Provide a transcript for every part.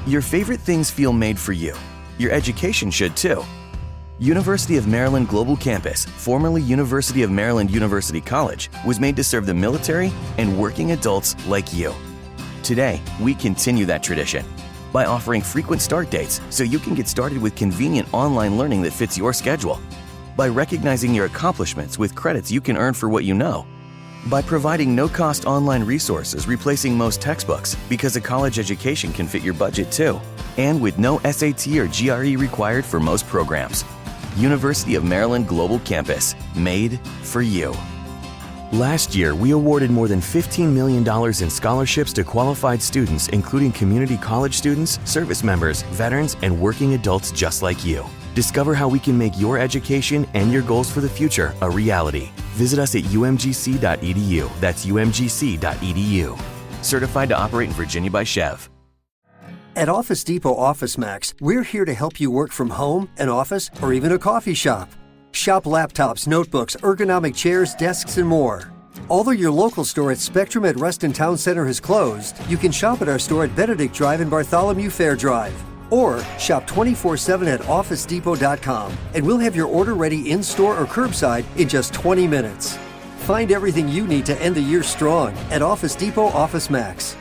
Your favorite things feel made for you. Your education should too. University of Maryland Global Campus, formerly University of Maryland University College, was made to serve the military and working adults like you. Today, we continue that tradition by offering frequent start dates so you can get started with convenient online learning that fits your schedule, by recognizing your accomplishments with credits you can earn for what you know, by providing no-cost online resources replacing most textbooks because a college education can fit your budget too, and with no SAT or GRE required for most programs. University of Maryland Global Campus, made for you. Last year, we awarded more than $15 million in scholarships to qualified students, including community college students, service members, veterans, and working adults just like you. Discover how we can make your education and your goals for the future a reality. Visit us at umgc.edu. That's umgc.edu. Certified to operate in Virginia by Chev. At Office Depot Office Max, we're here to help you work from home, an office, or even a coffee shop. Shop laptops, notebooks, ergonomic chairs, desks, and more. Although your local store at Spectrum at Reston Town Center has closed, you can shop at our store at Benedict Drive and Bartholomew Fair Drive. Or shop 24/7 at OfficeDepot.com, and we'll have your order ready in-store or curbside in just 20 minutes. Find everything you need to end the year strong at Office Depot Office Max.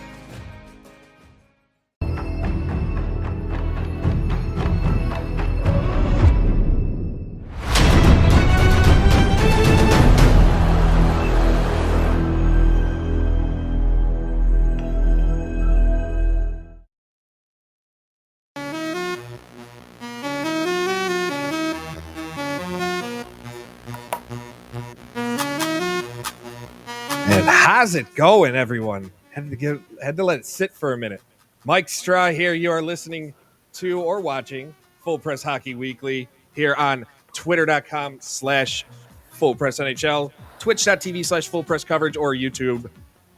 How's it going, everyone? Had to let it sit for a minute. Mike Straw here. You are listening to or watching Full Press Hockey Weekly here on twitter.com/FullPressNHL, twitch.tv/FullPressCoverage, or YouTube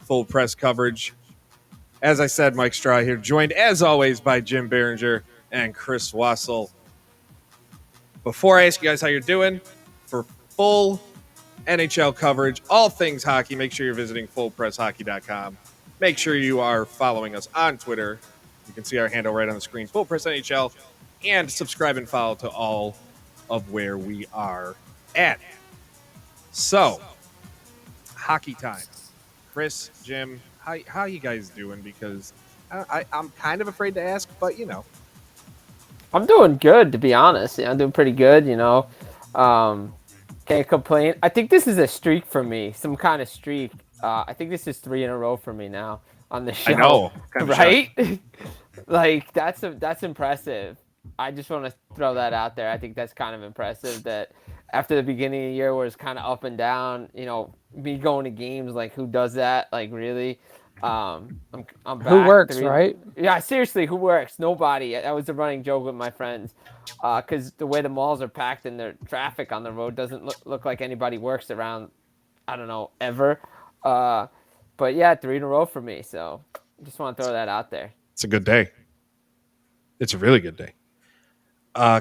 Full Press Coverage. As I said, Mike Straw here, joined as always by Jim Behringer and Chris Wassel. Before I ask you guys how you're doing, for full NHL coverage, all things hockey, make sure you're visiting fullpresshockey.com. Make sure you are following us on Twitter. You can see our handle right on the screen, Full Press NHL, and subscribe and follow to all of where we are at. So, hockey time. Chris, Jim, how you guys doing? Because I'm kind of afraid to ask, but you know. I'm doing good, to be honest. I'm doing pretty good, you know. Can't complain. I think this is a streak for me, some kind of streak. I think this is 3 in a row for me now on the show. I know, right? Like that's impressive. I just want to throw that out there. I think that's kind of impressive that after the beginning of the year where it's kind of up and down, you know, me going to games, like who does that? Like really? I'm back. Who works, right? Yeah, seriously, who works? Nobody. That was a running joke with my friends. Because the way the malls are packed and the traffic on the road doesn't look like anybody works around, I don't know, ever. But yeah, 3 in a row for me. So just want to throw that out there. It's a good day. It's a really good day.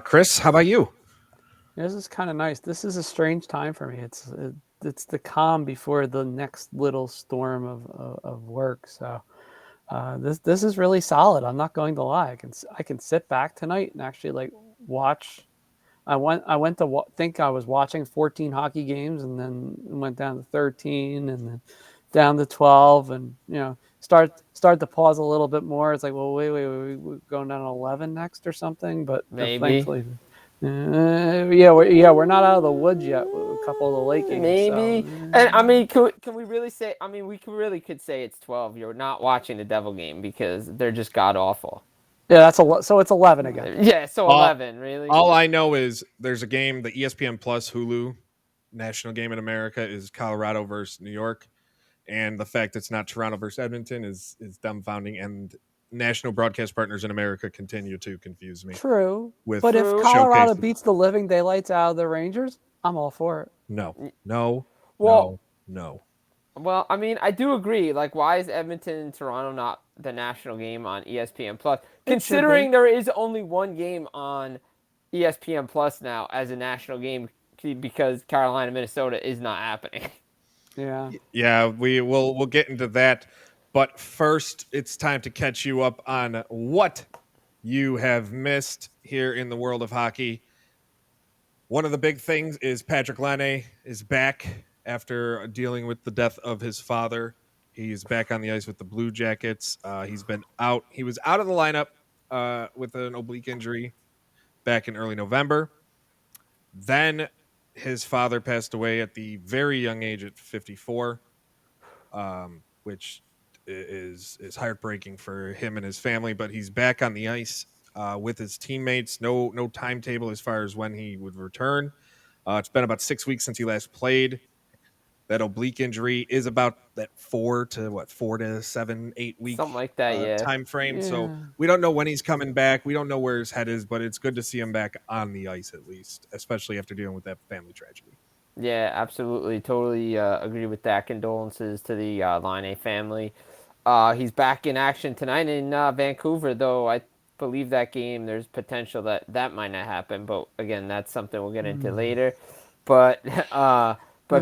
Chris, how about you? This is kind of nice. This is a strange time for me. It's the calm before the next little storm of work. So this is really solid. I'm not going to lie. I can sit back tonight and actually like watch. I went to think I was watching 14 hockey games, and then went down to 13, and then down to 12, and you know start to pause a little bit more. It's like, well, wait, we're going down to 11 next or something. But maybe. Thankfully, we're not out of the woods yet. A couple of the late games. Maybe. So. And I mean, can we really say? I mean, we could say it's 12. You're not watching the Devil game because they're just god awful. Yeah, so it's 11 again. Yeah, so 11, really. All I know is there's a game, the ESPN Plus Hulu national game in America is Colorado versus New York, and the fact it's not Toronto versus Edmonton is dumbfounding, and national broadcast partners in America continue to confuse me. True, but if Colorado showcases. beats the living daylights out of the Rangers, I'm all for it. No. Well, I mean, I do agree. Like, why is Edmonton and Toronto not the national game on ESPN Plus? Considering there is only one game on ESPN Plus now as a national game because Carolina, Minnesota is not happening. Yeah, we'll get into that. But first, it's time to catch you up on what you have missed here in the world of hockey. One of the big things is Patrick Laine is back after dealing with the death of his father. He's back on the ice with the Blue Jackets. He's been out. He was out of the lineup with an oblique injury back in early November. Then his father passed away at the very young age of 54, which is heartbreaking for him and his family. But he's back on the ice with his teammates. No timetable as far as when he would return. It's been about 6 weeks since he last played. That oblique injury is about that 4 to 7, 8 week Something like that, yeah. time frame. Yeah. So we don't know when he's coming back. We don't know where his head is, but it's good to see him back on the ice at least, especially after dealing with that family tragedy. Yeah, absolutely. Totally agree with that. Condolences to the Laine family. He's back in action tonight in Vancouver, though I believe that game, there's potential that might not happen. But again, that's something we'll get into later. But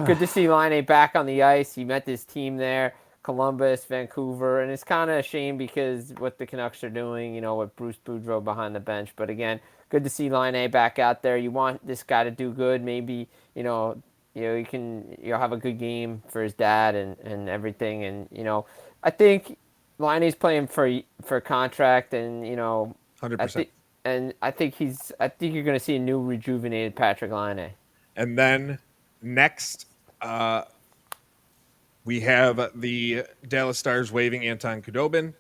good to see Laine back on the ice. He met his team there, Columbus, Vancouver, and it's kind of a shame because what the Canucks are doing, with Bruce Boudreau behind the bench. But again, good to see Laine back out there. You want this guy to do good. Maybe, you'll have a good game for his dad and everything. And, I think Laine's playing for contract and, 100%. I think you're going to see a new rejuvenated Patrick Laine. And then next, we have the Dallas Stars waiving Anton Khudobin.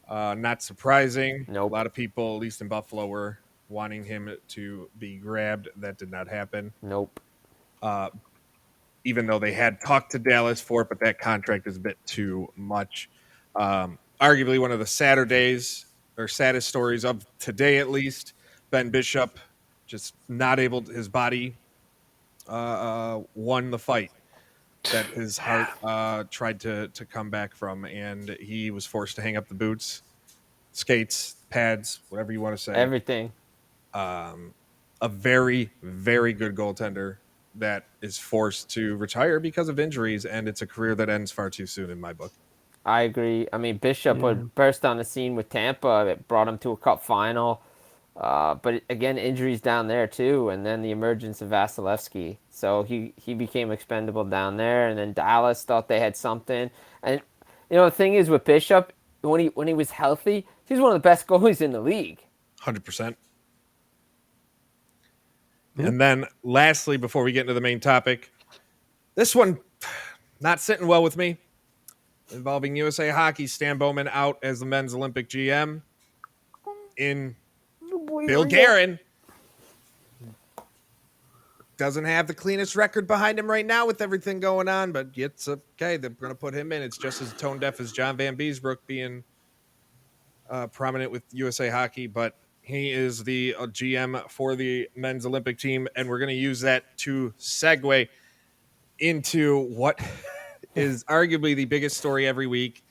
Not surprising. Nope. A lot of people, at least in Buffalo, were wanting him to be grabbed. That did not happen. Nope. Even though they had talked to Dallas for it, but that contract is a bit too much. Arguably one of the saddest stories of today, at least. Ben Bishop just not able to, his body won the fight that his heart tried to come back from, and he was forced to hang up the boots, skates, pads, whatever you want to say. Everything. A very, very good goaltender that is forced to retire because of injuries, and it's a career that ends far too soon in my book. I agree. I mean, Bishop would burst on the scene with Tampa. It brought him to a cup final. But again, injuries down there too, and then the emergence of Vasilevsky. So he became expendable down there, and then Dallas thought they had something. And the thing is with Bishop, when he was healthy, he's one of the best goalies in the league. 100%. And then lastly, before we get into the main topic, this one not sitting well with me, involving USA Hockey. Stan Bowman out as the men's Olympic GM in Bill Guerin. Doesn't have the cleanest record behind him right now with everything going on, but it's okay. They're going to put him in. It's just as tone deaf as John Van Beesbrook being prominent with USA Hockey, but he is the GM for the men's Olympic team, and we're going to use that to segue into what is arguably the biggest story every week.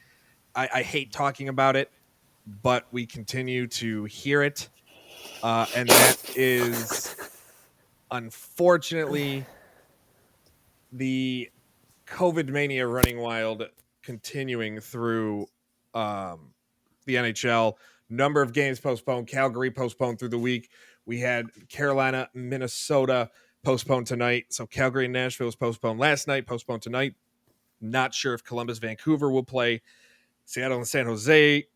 I hate talking about it, but we continue to hear it, and that is, unfortunately, the COVID mania running wild continuing through the NHL. Number of games postponed. Calgary postponed through the week. We had Carolina, Minnesota postponed tonight. So Calgary and Nashville was postponed last night, postponed tonight. Not sure if Columbus, Vancouver will play. Seattle and San Jose. A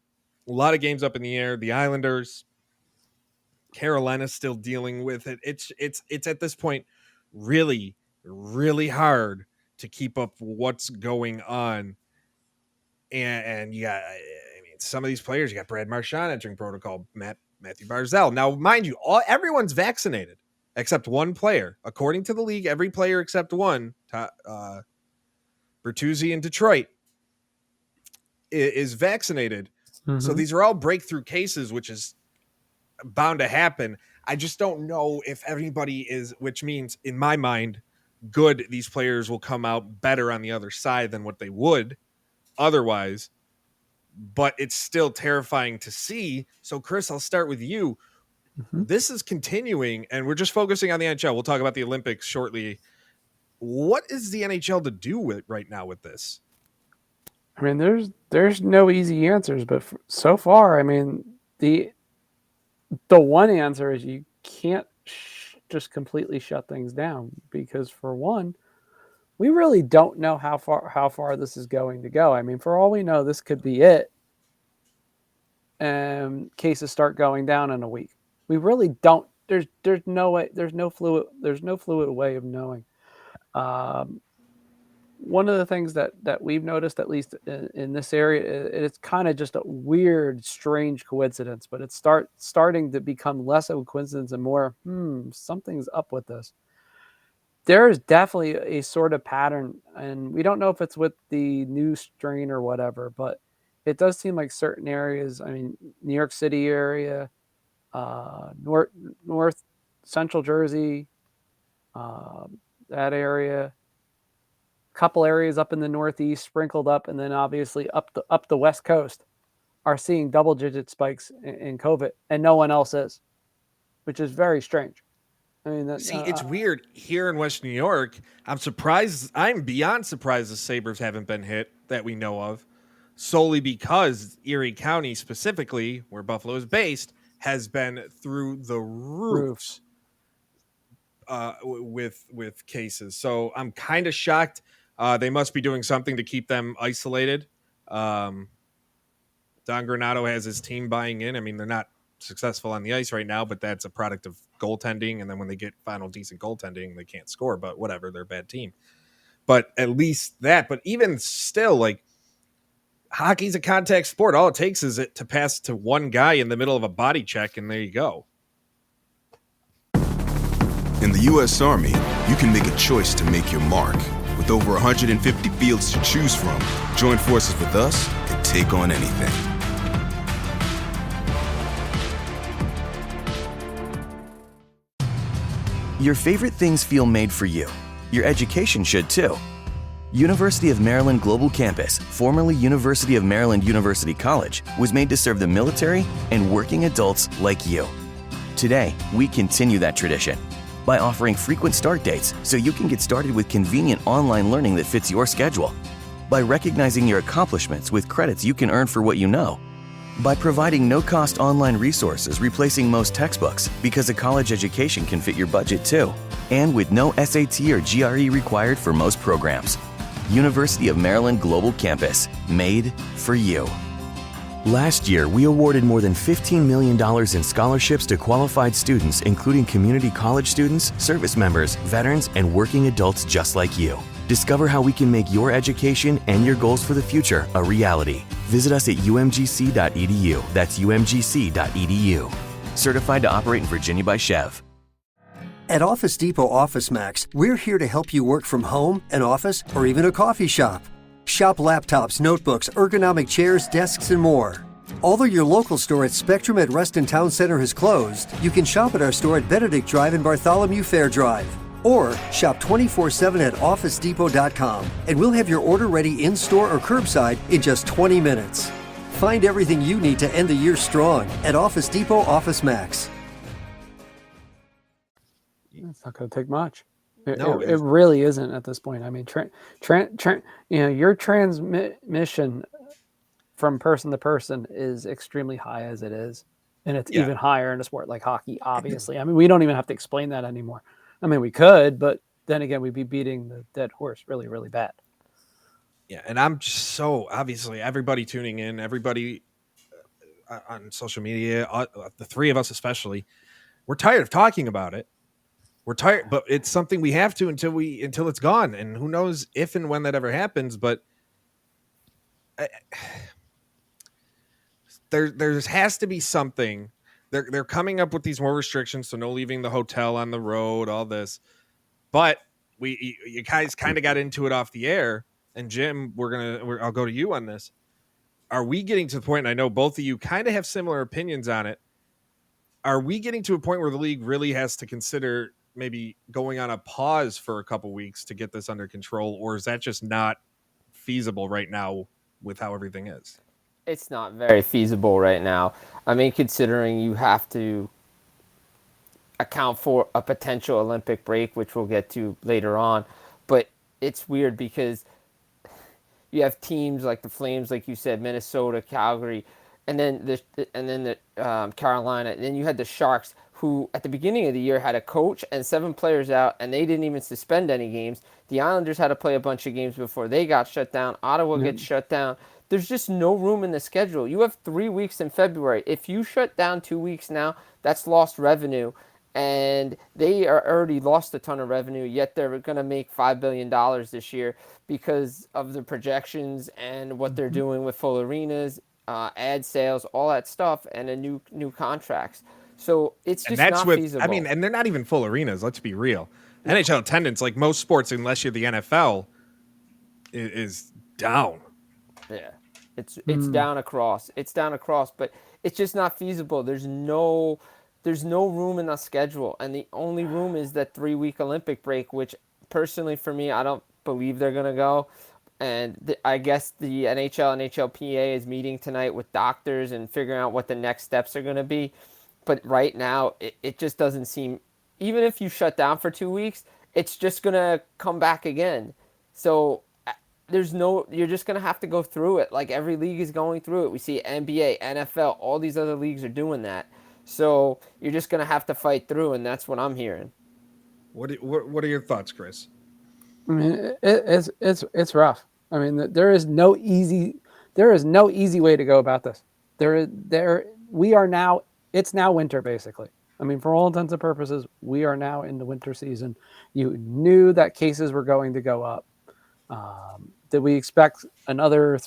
lot of games up in the air. The Islanders. Carolina's still dealing with it. It's at this point really, really hard to keep up what's going on. And you got, some of these players, you got Brad Marchand entering protocol, Matthew Barzal. Now, mind you, everyone's vaccinated except one player. According to the league, every player except one, Bertuzzi in Detroit, is vaccinated. Mm-hmm. So these are all breakthrough cases, which is bound to happen. I just don't know if everybody is, which means, in my mind, good, these players will come out better on the other side than what they would otherwise. But it's still terrifying to see. So, Chris, I'll start with you. Mm-hmm. This is continuing, and we're just focusing on the NHL. We'll talk about the Olympics shortly. What is the NHL to do right now with this? I mean, there's no easy answers, but so far, I mean, the the one answer is you can't just completely shut things down, because for one, we really don't know how far this is going to go. I mean, for all we know, this could be it, and cases start going down in a week. We really don't. There's no way. There's no fluid way of knowing. One of the things that we've noticed, at least in this area, it's kind of just a weird, strange coincidence, but it's starting to become less of a coincidence and more, something's up with this. There's definitely a sort of pattern, and we don't know if it's with the new strain or whatever, but it does seem like certain areas, I mean, New York City area, north central Jersey, that area, couple areas up in the Northeast sprinkled up, and then obviously up the West Coast are seeing double-digit spikes in COVID, and no one else is, which is very strange. I mean, it's weird here in West New York. I'm surprised. I'm beyond surprised the Sabres haven't been hit that we know of, solely because Erie County, specifically where Buffalo is based, has been through the roofs with cases. So I'm kind of shocked. They must be doing something to keep them isolated. Don Granato has his team buying in. I mean, they're not successful on the ice right now, but that's a product of goaltending. And then when they get final decent goaltending, they can't score, but whatever, they're a bad team. But at least that, but even still, like, hockey's a contact sport. All it takes is it to pass to one guy in the middle of a body check, and there you go. In the U.S. Army, you can make a choice to make your mark. With over 150 fields to choose from, join forces with us and take on anything. Your favorite things feel made for you. Your education should too. University of Maryland Global Campus, formerly University of Maryland University College, was made to serve the military and working adults like you. Today, we continue that tradition by offering frequent start dates so you can get started with convenient online learning that fits your schedule, by recognizing your accomplishments with credits you can earn for what you know, by providing no-cost online resources replacing most textbooks because a college education can fit your budget too, and with no SAT or GRE required for most programs. University of Maryland Global Campus, made for you. Last year, we awarded more than $15 million in scholarships to qualified students, including community college students, service members, veterans, and working adults just like you. Discover how we can make your education and your goals for the future a reality. Visit us at umgc.edu. That's umgc.edu. Certified to operate in Virginia by Chev. At Office Depot Office Max, we're here to help you work from home, an office, or even a coffee shop. Shop laptops, notebooks, ergonomic chairs, desks, and more. Although your local store at Spectrum at Reston Town Center has closed, you can shop at our store at Benedict Drive and Bartholomew Fair Drive. Or shop 24/7 at OfficeDepot.com, and we'll have your order ready in-store or curbside in just 20 minutes. Find everything you need to end the year strong at Office Depot Office Max. It's not going to take much. It really isn't at this point. I mean, your transmission from person to person is extremely high as it is, and it's even higher in a sport like hockey. Obviously, I mean, we don't even have to explain that anymore. I mean, we could, but then again, we'd be beating the dead horse really, really bad. Yeah, and I'm just so obviously everybody tuning in, everybody on social media, the three of us especially, we're tired of talking about it. We're tired, but it's something we have to until it's gone, and who knows if and when that ever happens. But there has to be something. They're coming up with these more restrictions, so no leaving the hotel on the road, all this. But you guys kind of got into it off the air, and Jim, I'll go to you on this. Are we getting to the point? And I know both of you kind of have similar opinions on it. Are we getting to a point where the league really has to consider maybe going on a pause for a couple weeks to get this under control, or is that just not feasible right now with how everything is? It's not very feasible right now. I mean, considering you have to account for a potential Olympic break, which we'll get to later on, but it's weird because you have teams like the Flames, like you said, Minnesota, Calgary, and then the Carolina, and then you had the Sharks, who at the beginning of the year had a coach and 7 players out, and they didn't even suspend any games. The Islanders had to play a bunch of games before they got shut down. Ottawa gets shut down. There's just no room in the schedule. You have 3 weeks in February. If you shut down 2 weeks now, that's lost revenue. And they are already lost a ton of revenue, yet they're going to make $5 billion this year because of the projections and what they're doing with full arenas, ad sales, all that stuff, and a new contracts. So it's just not feasible. I mean, and they're not even full arenas. Let's be real. NHL attendance, like most sports, unless you're the NFL, is down. Yeah, it's down across. It's down across, but it's just not feasible. There's no room in the schedule, and the only room is that 3-week Olympic break, which personally for me, I don't believe they're gonna go. And I guess the NHLPA is meeting tonight with doctors and figuring out what the next steps are gonna be. But right now, it just doesn't seem. Even if you shut down for 2 weeks, it's just gonna come back again. So you're just going to have to go through it. Like every league is going through it. We see NBA, NFL, all these other leagues are doing that. So you're just going to have to fight through, and that's what I'm hearing. What are your thoughts, Chris? I mean, it's rough. I mean, there is no easy way to go about this. It's now winter basically. I mean, for all intents and purposes, we are now in the winter season. You knew that cases were going to go up. Did we expect another,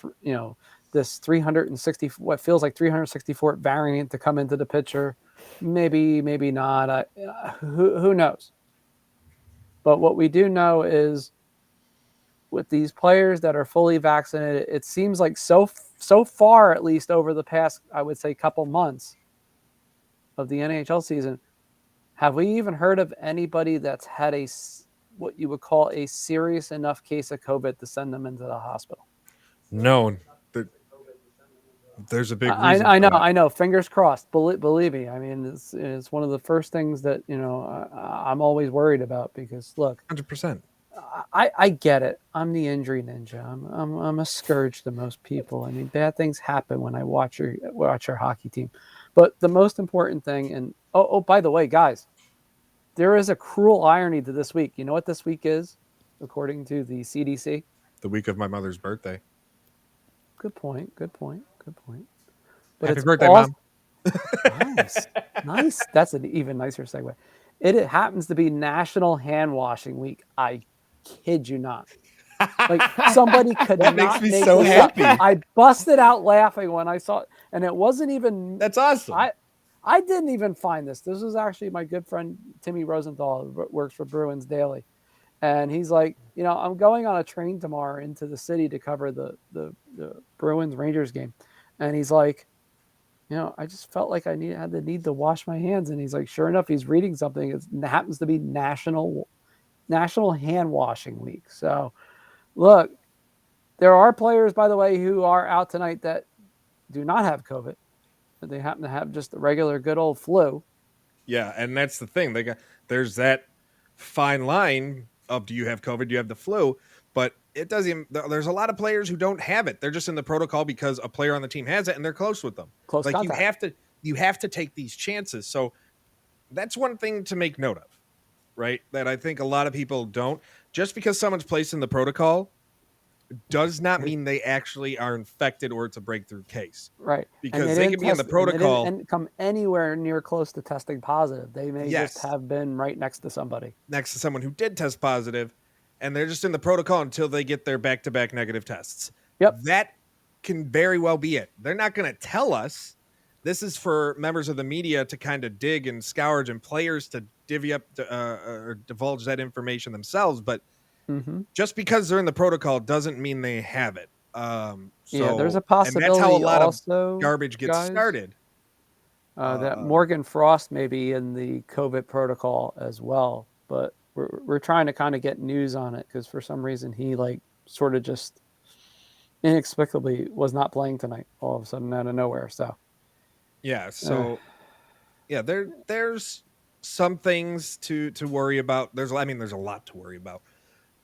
this 360, what feels like 364 variant to come into the picture? Maybe not. Who knows? But what we do know is with these players that are fully vaccinated, it seems like so far, at least over the past, I would say, couple months of the NHL season, have we even heard of anybody that's had what you would call a serious enough case of COVID to send them into the hospital? No, there's a big reason. I know. Fingers crossed. Believe me. I mean, it's one of the first things that I'm always worried about because look, 100%. I get it. I'm the injury ninja. I'm a scourge to most people. I mean, bad things happen when I watch your hockey team, but the most important thing, and by the way, guys. There is a cruel irony to this week. You know what this week is, according to the CDC? The week of my mother's birthday. Good point. But Happy birthday, Mom. Nice. That's an even nicer segue. It happens to be National Hand Washing Week. I kid you not. Like somebody could that not makes me make so this happy. Up. I busted out laughing when I saw it, and it wasn't even. That's awesome. I didn't even find this. This was actually my good friend, Timmy Rosenthal, who works for Bruins Daily. And he's like, I'm going on a train tomorrow into the city to cover the Bruins Rangers game. And he's like, I just felt like I had the need to wash my hands. And he's like, sure enough, he's reading something. It happens to be National Hand Washing Week. So look, there are players, by the way, who are out tonight that do not have COVID. They happen to have just the regular good old flu. Yeah, and that's the thing. There's that fine line of do you have COVID, do you have the flu? But it doesn't. There's a lot of players who don't have it. They're just in the protocol because a player on the team has it and they're close with them. Close contact. You have to take these chances. So that's one thing to make note of, right? That I think a lot of people don't. Just because someone's placed in the protocol does not mean they actually are infected or it's a breakthrough case. Right. Because they can be in the protocol and come anywhere near close to testing positive. They may just have been right next to somebody. Next to someone who did test positive, and they're just in the protocol until they get their back-to-back negative tests. Yep. That can very well be it. They're not going to tell us. This is for members of the media to kind of dig and scourge and players to divvy up or divulge that information themselves. But just because they're in the protocol doesn't mean they have it. There's a possibility. And that's how a lot also, of garbage gets started. That Morgan Frost may be in the COVID protocol as well, but we're trying to kind of get news on it because for some reason he sort of just inexplicably was not playing tonight all of a sudden out of nowhere. So there's some things to worry about. There's a lot to worry about.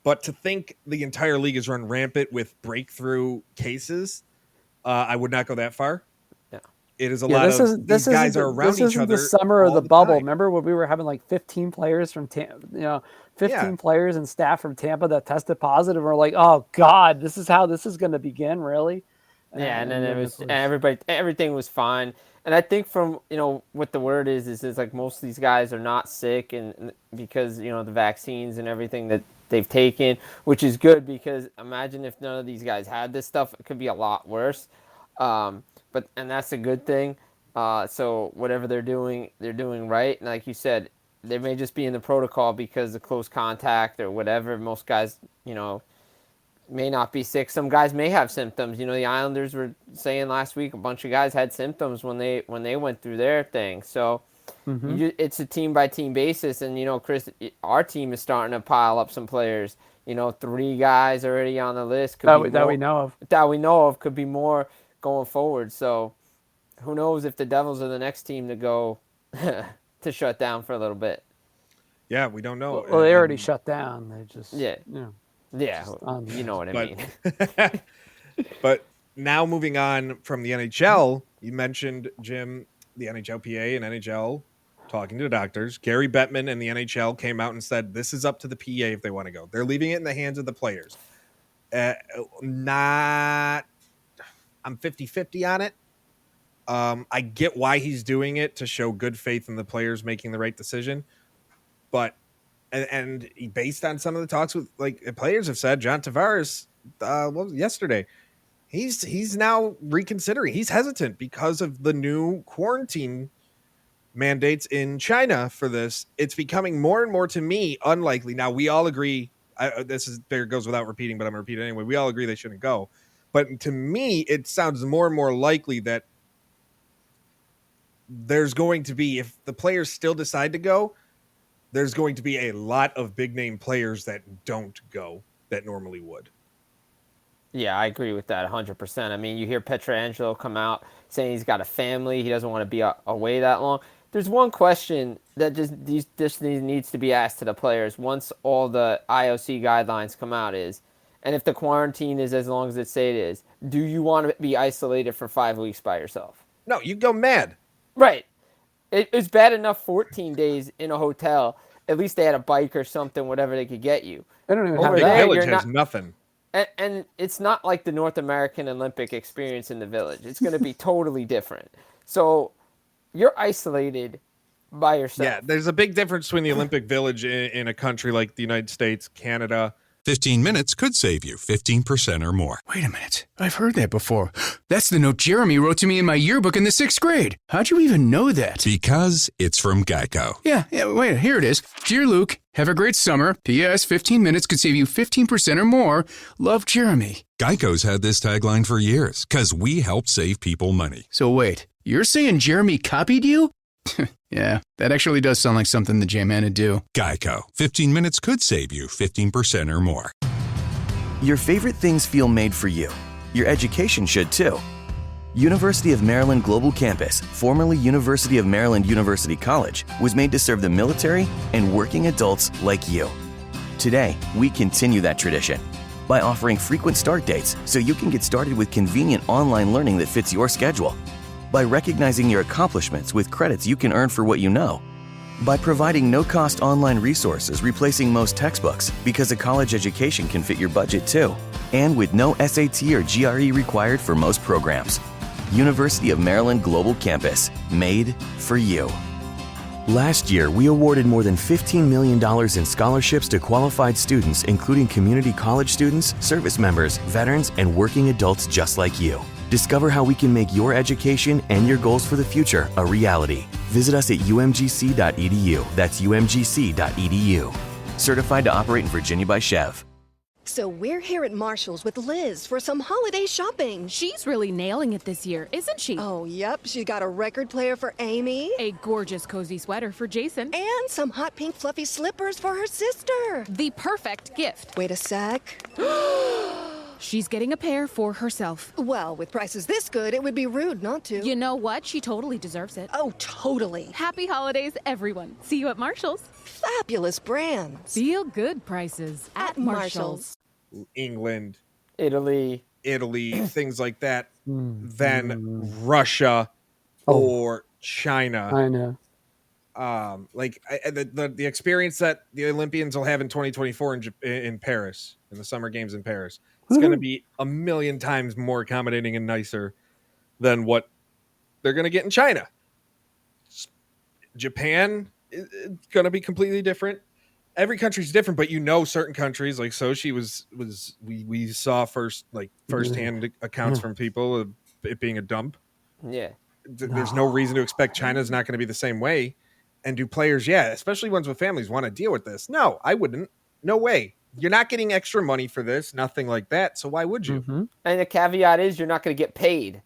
But to think the entire league is run rampant with breakthrough cases, I would not go that far. Yeah. It is a Yeah, lot this of is this these guys isn't are the, around this each isn't other the summer of all the the bubble. time. Remember when we were having like 15 players from 15 Yeah. players and staff from Tampa that tested positive. We're like, oh God, this is how this is going to begin, really? Yeah, and then then, it of was course- everything was fine. And I think from what the word is like most of these guys are not sick, and because the vaccines and everything that they've taken, which is good because imagine if none of these guys had this stuff, it could be a lot worse. And that's a good thing. So whatever they're doing right. And like you said, they may just be in the protocol because of close contact or whatever. Most guys, may not be sick. Some guys may have symptoms. The Islanders were saying last week a bunch of guys had symptoms when they went through their thing. So it's a team by team basis. And Chris, our team is starting to pile up some players. 3 guys already on the list that we know of. Could be more going forward. So who knows if the Devils are the next team to go to shut down for a little bit. Yeah, we don't know. Well, they already shut down. They just Yeah, you know what I mean. But now moving on from the NHL, you mentioned, Jim, the NHLPA and NHL talking to doctors. Gary Bettman and the NHL came out and said this is up to the PA if they want to go. They're leaving it in the hands of the players. I'm 50-50 on it. I get why he's doing it, to show good faith in the players making the right decision. But and based on some of the talks with players have said, John Tavares yesterday, he's now reconsidering. He's hesitant because of the new quarantine mandates in China for this. It's becoming more and more, to me, unlikely. Now we all agree. There goes without repeating, but I'm gonna repeat it anyway. We all agree they shouldn't go. But to me, it sounds more and more likely that there's going to be, if the players still decide to go, there's going to be a lot of big name players that don't go that normally would. Yeah, I agree with that 100%. I mean, you hear Pietrangelo come out saying he's got a family. He doesn't want to be away that long. There's one question that just needs to be asked to the players once all the IOC guidelines come out and if the quarantine is as long as it say it is, do you want to be isolated for 5 weeks by yourself? No, you go mad. Right. It's bad enough 14 days in a hotel. At least they had a bike or something, whatever they could get you. They don't even have Over Big that. there, Village you're has not- nothing. And it's not like the North American Olympic experience in the Village. It's going to be totally different. So you're isolated by yourself. Yeah, there's a big difference between the Olympic Village in a country like the United States, Canada. 15 minutes could save you 15% or more. Wait a minute. I've heard that before. That's the note Jeremy wrote to me in my yearbook in the 6th grade. How'd you even know that? Because it's from Geico. Yeah, wait, here it is. Dear Luke, have a great summer. P.S. 15 minutes could save you 15% or more. Love, Jeremy. Geico's had this tagline for years, because we help save people money. So wait, you're saying Jeremy copied you? Yeah, that actually does sound like something the J-Man would do. Geico. 15 minutes could save you 15% or more. Your favorite things feel made for you. Your education should too. University of Maryland Global Campus, formerly University of Maryland University College, was made to serve the military and working adults like you. Today, we continue that tradition by offering frequent start dates so you can get started with convenient online learning that fits your schedule. By recognizing your accomplishments with credits you can earn for what you know. By providing no-cost online resources replacing most textbooks because a college education can fit your budget too. And with no SAT or GRE required for most programs. University of Maryland Global Campus, made for you. Last year, we awarded more than $15 million in scholarships to qualified students, including community college students, service members, veterans, and working adults just like you. Discover how we can make your education and your goals for the future a reality. Visit us at umgc.edu. That's umgc.edu. Certified to operate in Virginia by Chev. So we're here at Marshall's with Liz for some holiday shopping. She's really nailing it this year, isn't she? Oh, yep. She got a record player for Amy. A gorgeous cozy sweater for Jason. And some hot pink fluffy slippers for her sister. The perfect gift. Wait a sec. She's getting a pair for herself. Well, with prices this good, it would be rude not to. You know what? She totally deserves it. Oh, totally. Happy holidays, everyone. See you at Marshall's. Fabulous brands. Feel good prices at Marshall's. England, Italy. things like that. Then Russia. or China. I know. The experience that the Olympians will have in 2024 in Paris, in the Summer Games in Paris, it's going to be a million times more accommodating and nicer than what they're going to get in China. Japan is going to be completely different. Every country's different, but certain countries like Sochi we saw firsthand accounts from people of it being a dump. Yeah. There's no reason to expect China's not going to be the same way. And do players, especially ones with families, want to deal with this? No, I wouldn't. No way. You're not getting extra money for this, nothing like that. So why would you? Mm-hmm. And the caveat is you're not going to get paid.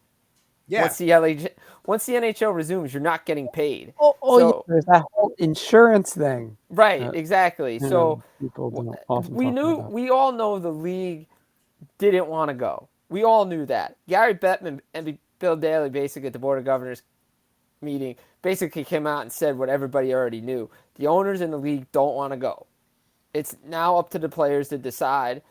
Yeah. Once the NHL resumes, you're not getting paid. Yeah, there's that whole insurance thing. Right, exactly. So people don't often we all know the league didn't want to go. We all knew that. Gary Bettman and Bill Daley, basically at the Board of Governors meeting, basically came out and said what everybody already knew. The owners in the league don't want to go. It's now up to the players to decide.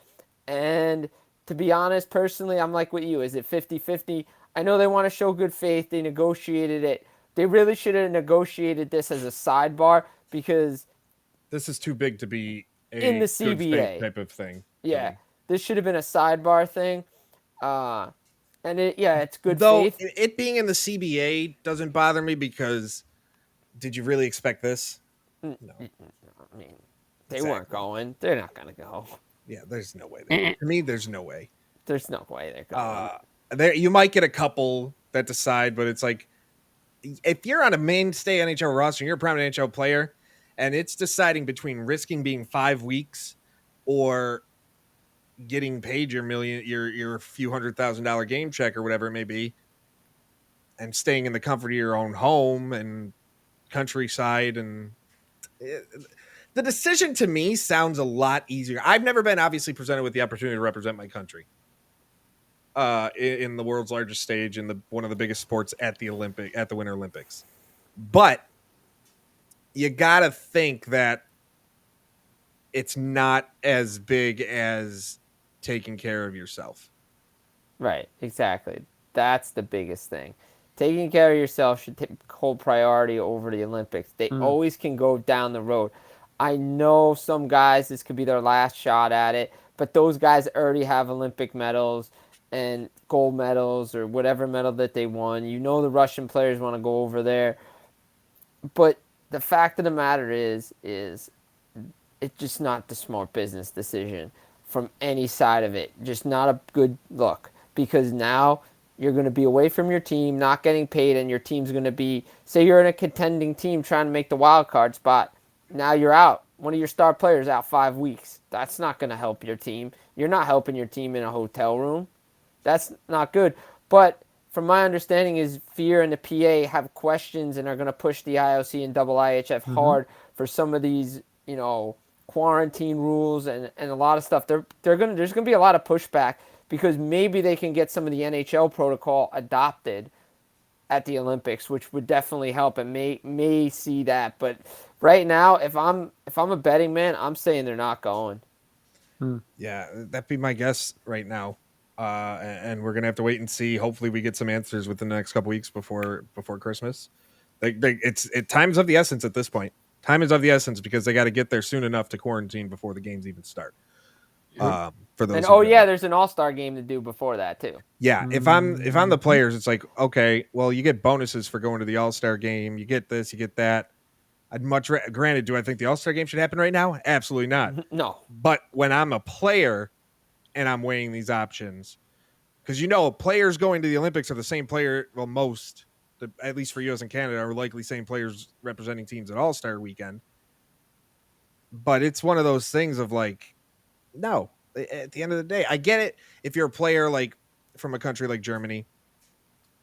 And to be honest, personally, I'm like with you. Is it 50-50? I know they want to show good faith. They negotiated it. They really should have negotiated this as a sidebar because this is too big to be in the CBA type of thing. Yeah, this should have been a sidebar thing. And it's good faith. Though it being in the CBA doesn't bother me because did you really expect this? No. I mean, they weren't going. They're not going to go. Yeah, there's no way. To me, there's no way. There's no way they're going. You might get a couple that decide, but it's like if you're on a mainstay NHL roster and you're a prominent NHL player and it's deciding between risking being 5 weeks or getting paid your few $100,000 game check or whatever it may be and staying in the comfort of your own home and countryside the decision to me sounds a lot easier. I've never been obviously presented with the opportunity to represent my country in the world's largest stage in one of the biggest sports at the Winter Olympics. But you got to think that it's not as big as taking care of yourself. Right, exactly. That's the biggest thing. Taking care of yourself should hold priority over the Olympics. They always can go down the road. I know some guys, this could be their last shot at it, but those guys already have Olympic medals and gold medals or whatever medal that they won. You know the Russian players want to go over there. But the fact of the matter is it's just not the smart business decision from any side of it. Just not a good look because now you're going to be away from your team, not getting paid, and your team's going to be, say you're in a contending team trying to make the wild card spot. Now you're out. One of your star players out 5 weeks. That's not going to help your team. You're not helping your team in a hotel room. That's not good. But from my understanding is FEAR and the PA have questions and are going to push the IOC and IIHF hard for some of these, quarantine rules and a lot of stuff. There's going to be a lot of pushback because maybe they can get some of the NHL protocol adopted at the Olympics, which would definitely help and may see that. But right now, if I'm a betting man, I'm saying they're not going. Yeah, that'd be my guess right now. And we're gonna have to wait and see. Hopefully, we get some answers within the next couple weeks before Christmas. Time's of the essence at this point. Time is of the essence because they got to get there soon enough to quarantine before the games even start. For those, and there's an All-Star game to do before that too. Yeah, if I'm the players, it's like okay, well, you get bonuses for going to the All-Star game. You get this, you get that. I'd granted, do I think the All-Star game should happen right now? Absolutely not. No. But when I'm a player and I'm weighing these options, because players going to the Olympics are the same player. Well, most, at least for U.S. and Canada, are likely same players representing teams at All-Star weekend. But it's one of those things of like, no. At the end of the day, I get it. If you're a player like from a country like Germany,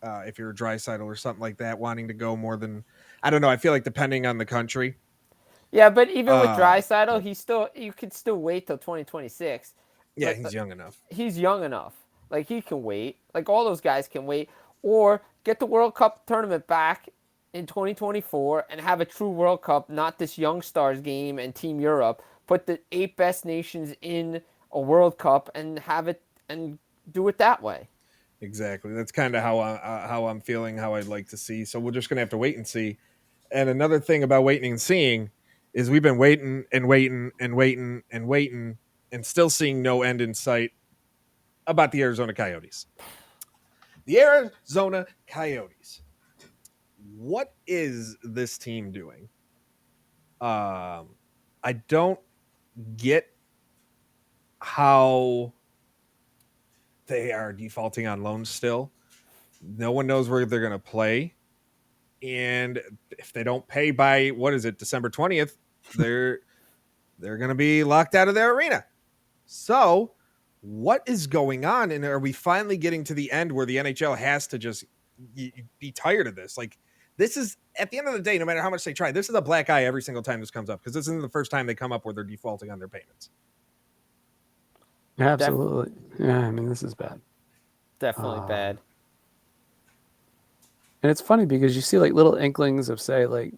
if you're a Draisaitl or something like that, wanting to go more than, I don't know. I feel like depending on the country. Yeah, but even with Draisaitl, you could still wait till 2026. Yeah, he's young enough. He's young enough. Like, he can wait. Like, all those guys can wait. Or get the World Cup tournament back in 2024 and have a true World Cup, not this Young Stars game and Team Europe. Put the 8 best nations in a World Cup and have it and do it that way. Exactly. That's kind of how I'm feeling, how I'd like to see. So we're just going to have to wait and see. And another thing about waiting and seeing is we've been waiting and waiting and waiting and waiting and still seeing no end in sight about the Arizona Coyotes. The Arizona Coyotes. What is this team doing? I don't get how they are defaulting on loans still. No one knows where they're going to play. And if they don't pay by, December 20th, they're going to be locked out of their arena. So what is going on? And are we finally getting to the end where the NHL has to just be tired of this? Like, this is, at the end of the day, no matter how much they try, this is a black eye every single time this comes up, because this isn't the first time they come up where they're defaulting on their payments. Absolutely. Yeah, I mean, this is bad. Definitely bad. And it's funny because you see like little inklings of, say, like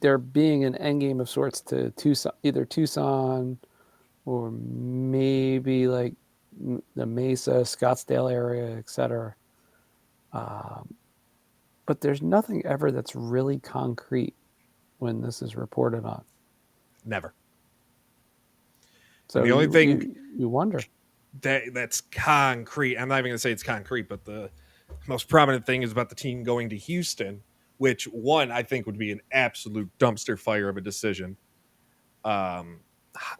there being an end game of sorts to Tucson, either Tucson or maybe like the Mesa, Scottsdale area, etc. But there's nothing ever that's really concrete when this is reported on. Never. So the only thing you wonder that's concrete, I'm not even going to say it's concrete, but the most prominent thing is about the team going to Houston, which one I think would be an absolute dumpster fire of a decision.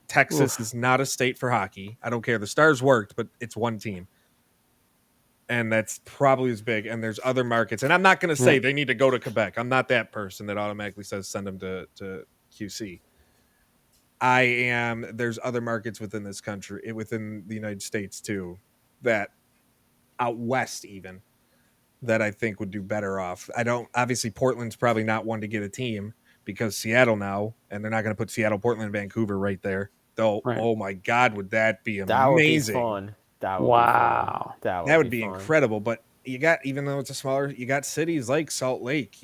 Texas is not a state for hockey. I don't care. The Stars worked, but it's one team. And that's probably as big. And there's other markets. And I'm not going to say they need to go to Quebec. I'm not that person that automatically says send them to QC. There's other markets within this country, within the United States too, that out west even, that I think would do better off. Obviously Portland's probably not one to get a team because Seattle now, and they're not going to put Seattle, Portland, and Vancouver right there. Though, Oh my God, would that be amazing? That would be fun. That would be incredible. But you got, even though it's a smaller, you got cities like Salt Lake.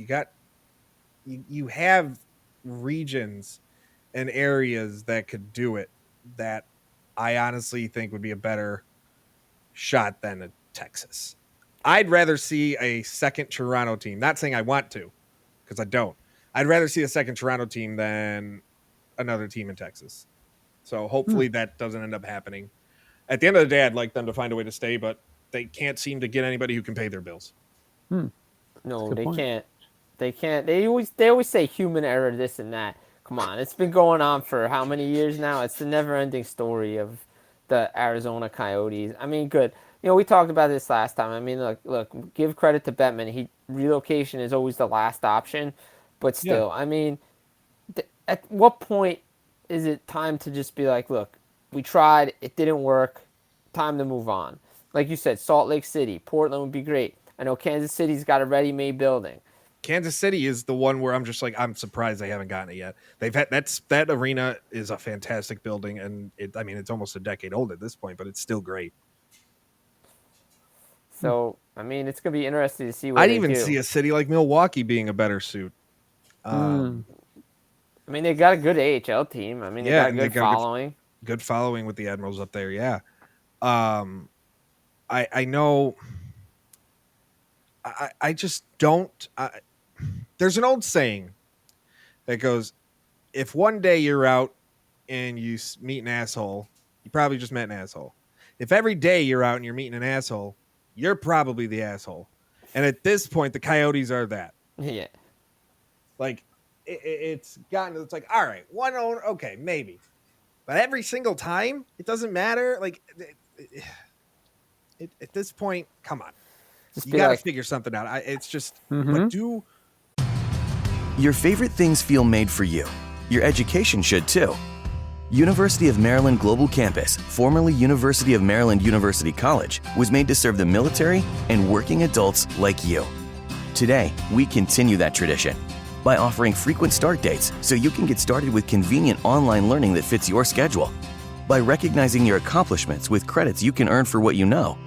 You have regions and areas that could do it that I honestly think would be a better shot than a Texas. I'd rather see a second Toronto team. Not saying I want to, because I don't. I'd rather see a second Toronto team than another team in Texas. So hopefully that doesn't end up happening. At the end of the day, I'd like them to find a way to stay, but they can't seem to get anybody who can pay their bills. No, they can't. They can't. They always say human error, this and that. Come on, it's been going on for how many years now? It's the never-ending story of the Arizona Coyotes. I mean, good. You know, we talked about this last time. I mean, look, give credit to Bettman. Relocation is always the last option, but still, I mean, at what point is it time to just be like, look, we tried, it didn't work, time to move on? Like you said, Salt Lake City, Portland would be great. I know Kansas City's got a ready-made building. Kansas City is the one where I'm just like, I'm surprised they haven't gotten it yet. That arena is a fantastic building, and it's almost a decade old at this point, but it's still great. So, I mean, it's going to be interesting to see what they do. I'd even see a city like Milwaukee being a better suit. I mean, they got a good AHL team. I mean, they got a good following. Good following with the Admirals up there, yeah. I know. I just don't. There's an old saying that goes, if one day you're out and you meet an asshole, you probably just met an asshole. If every day you're out and you're meeting an asshole, you're probably the asshole. And at this point, the Coyotes are that. Yeah. Like, it's like, all right, one owner, okay, maybe. But every single time, it doesn't matter. Like, at this point, come on. You got to figure something out. It's just, but do. Your favorite things feel made for you. Your education should too. University of Maryland Global Campus, formerly University of Maryland University College, was made to serve the military and working adults like you. Today, we continue that tradition by offering frequent start dates so you can get started with convenient online learning that fits your schedule, by recognizing your accomplishments with credits you can earn for what you know,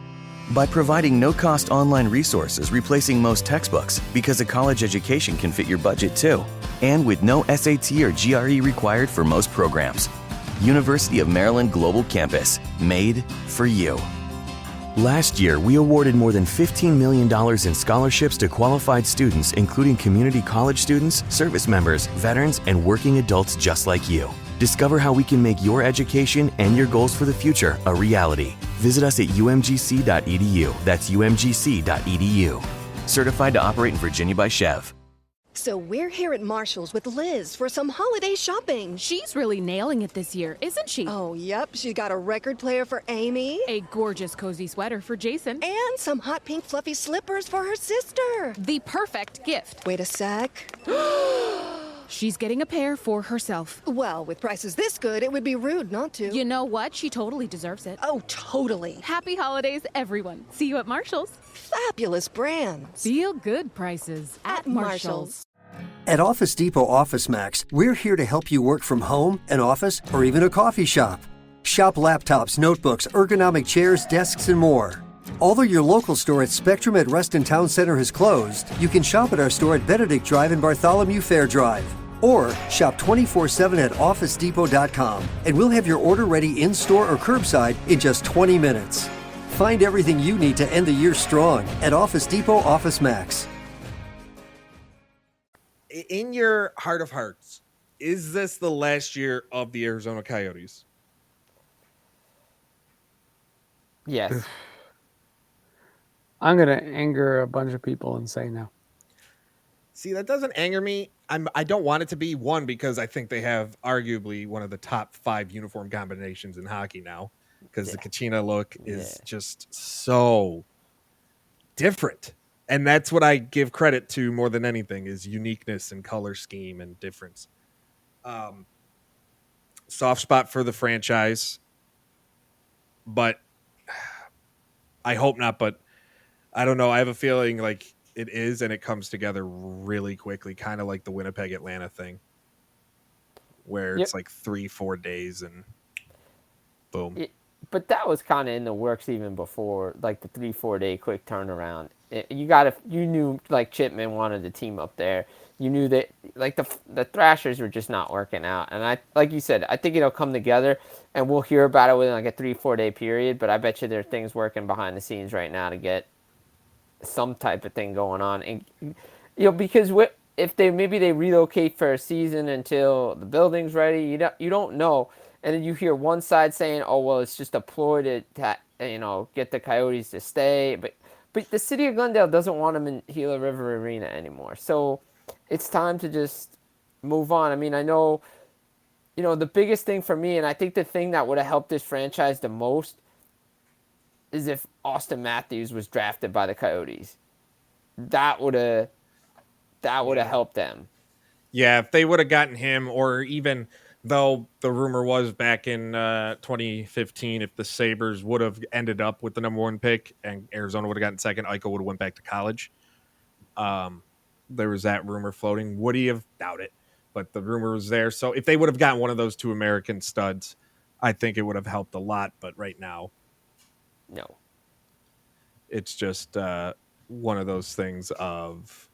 by providing no-cost online resources replacing most textbooks because a college education can fit your budget too, and with no SAT or GRE required for most programs. University of Maryland Global Campus, made for you. Last year, we awarded more than $15 million in scholarships to qualified students, including community college students, service members, veterans, and working adults just like you. Discover how we can make your education and your goals for the future a reality. Visit us at umgc.edu. That's umgc.edu. Certified to operate in Virginia by Chev. So we're here at Marshall's with Liz for some holiday shopping. She's really nailing it this year, isn't she? Oh, yep. She got a record player for Amy. A gorgeous cozy sweater for Jason. And some hot pink fluffy slippers for her sister. The perfect gift. Wait a sec. She's getting a pair for herself. Well, with prices this good, it would be rude not to. You know what? She totally deserves it. Oh, totally. Happy holidays, everyone. See you at Marshall's. Fabulous brands. Feel good prices at Marshall's. At Office Depot Office Max, we're here to help you work from home, an office, or even a coffee shop. Shop laptops, notebooks, ergonomic chairs, desks, and more. Although your local store at Spectrum at Reston Town Center has closed, you can shop at our store at Benedict Drive and Bartholomew Fair Drive. Or shop 24/7 at OfficeDepot.com, and we'll have your order ready in-store or curbside in just 20 minutes. Find everything you need to end the year strong at Office Depot Office Max. In your heart of hearts, is this the last year of the Arizona Coyotes? Yes. I'm going to anger a bunch of people and say no. See, that doesn't anger me. I don't want it to be, one, because I think they have arguably one of the top 5 uniform combinations in hockey now, because the Kachina look is just so different. And that's what I give credit to more than anything, is uniqueness and color scheme and difference. Soft spot for the franchise, but I hope not. But I don't know. I have a feeling like it is, and it comes together really quickly, kind of like the Winnipeg Atlanta thing, where it's like 3-4 days and boom. But that was kind of in the works even before, like the 3-4 day quick turnaround. You knew like Chipman wanted the team up there. You knew that like the Thrashers were just not working out. And like you said, I think it'll come together and we'll hear about it within like a 3-4 day period. But I bet you there are things working behind the scenes right now to get some type of thing going on. And because if they relocate for a season until the building's ready, you don't know. And then you hear one side saying, "Oh well, it's just a ploy to get the Coyotes to stay," but the city of Glendale doesn't want them in Gila River Arena anymore. So it's time to just move on. I mean, I know, the biggest thing for me, and I think the thing that would have helped this franchise the most is if Austin Matthews was drafted by the Coyotes. That would have helped them. Yeah, if they would have gotten him, or even though the rumor was back in 2015, if the Sabres would have ended up with the number 1 pick and Arizona would have gotten second, Eichel would have went back to college. There was that rumor floating. Would he have? Doubt it. But the rumor was there. So if they would have gotten one of those 2 American studs, I think it would have helped a lot. But right now, no. It's just one of those things of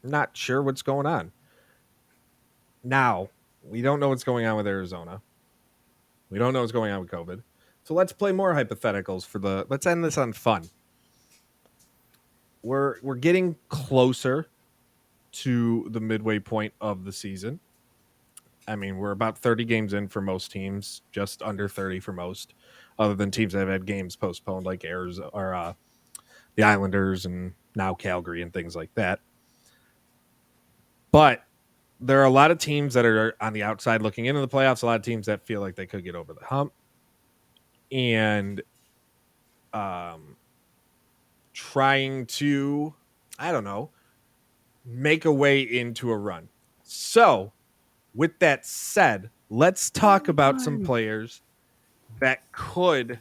not sure what's going on. Now, we don't know what's going on with Arizona. We don't know what's going on with COVID. So let's play more hypotheticals let's end this on fun. We're getting closer to the midway point of the season. I mean, we're about 30 games in for most teams, just under 30 for most, other than teams that have had games postponed like Arizona or the Islanders and now Calgary and things like that. But there are a lot of teams that are on the outside looking into the playoffs, a lot of teams that feel like they could get over the hump. And trying to, make a way into a run. So, with that said, let's talk about some players that could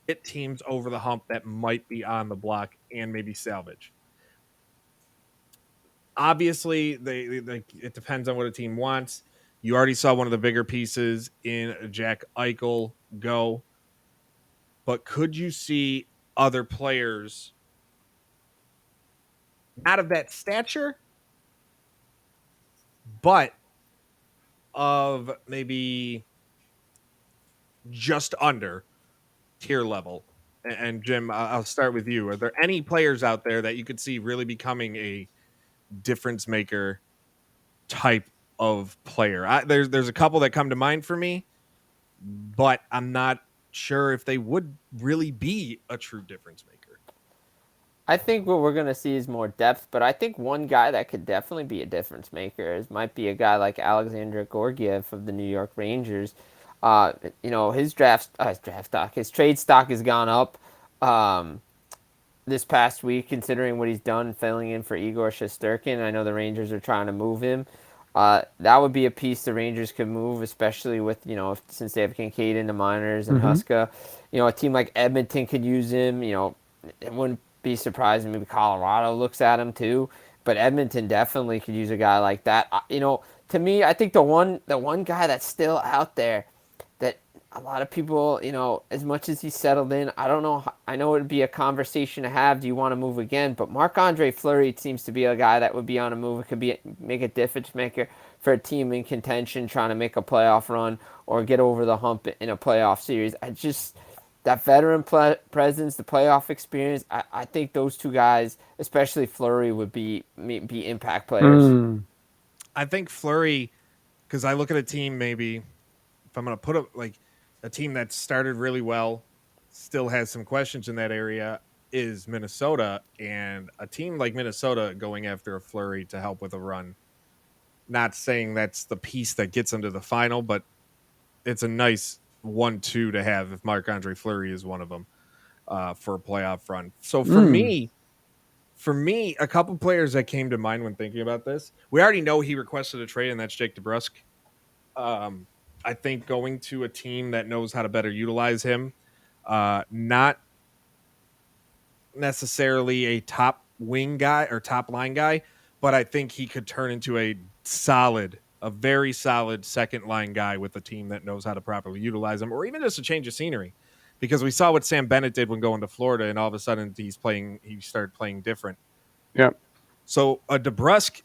get teams over the hump that might be on the block and maybe salvage. Obviously, it depends on what a team wants. You already saw one of the bigger pieces in Jack Eichel go. But could you see other players not of that stature, but of maybe just under, tier level. And Jim, I'll start with you. Are there any players out there that you could see really becoming a difference maker type of player? There's a couple that come to mind for me, but I'm not sure if they would really be a true difference maker. I think what we're going to see is more depth, but I think one guy that could definitely be a difference maker might be a guy like Alexander Georgiev of the New York Rangers. His his trade stock has gone up this past week, considering what he's done filling in for Igor Shesterkin. I know the Rangers are trying to move him. That would be a piece the Rangers could move, especially with, since they have Kincaid in the minors and Huska. A team like Edmonton could use him. It wouldn't be surprising. Maybe Colorado looks at him too, but Edmonton definitely could use a guy like that. To me, I think the one guy that's still out there that a lot of people, as much as he's settled in, I don't know. I know it would be a conversation to have. Do you want to move again? But Marc-Andre Fleury seems to be a guy that would be on a move. It could make a difference maker for a team in contention trying to make a playoff run or get over the hump in a playoff series. That veteran presence, the playoff experience, I think those two guys, especially Fleury, would be impact players. I think Fleury, because I look at a team, maybe if I'm going to put a team that started really well, still has some questions in that area, is Minnesota. And a team like Minnesota going after a Fleury to help with a run. Not saying that's the piece that gets them to the final, but it's a nice 1-2 to have if Marc-Andre Fleury is one of them for a playoff run. So for me, a couple players that came to mind when thinking about this, we already know he requested a trade, and that's Jake DeBrusk. I think going to a team that knows how to better utilize him, not necessarily a top wing guy or top line guy, but I think he could turn into a very solid second line guy with a team that knows how to properly utilize him, or even just a change of scenery, because we saw what Sam Bennett did when going to Florida, and all of a sudden he started playing different. Yeah. So a DeBrusk,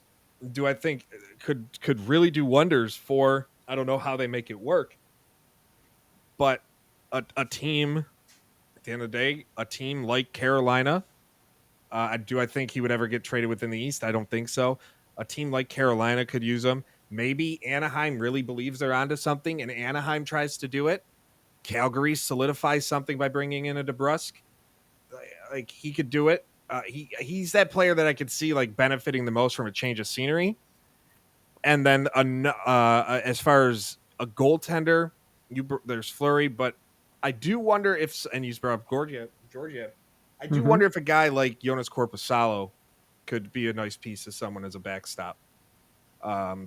do I think could really do wonders for, I don't know how they make it work, but a team at the end of the day, a team like Carolina, do I think he would ever get traded within the East? I don't think so. A team like Carolina could use him. Maybe Anaheim really believes they're onto something, and Anaheim tries to do it. Calgary solidifies something by bringing in a DeBrusk. Like, he could do it. He's that player that I could see benefiting the most from a change of scenery. And then as far as a goaltender, there's Fleury, but I do wonder if, and you brought up Georgiev, I do wonder if a guy like Jonas Korpisalo could be a nice piece of someone as a backstop.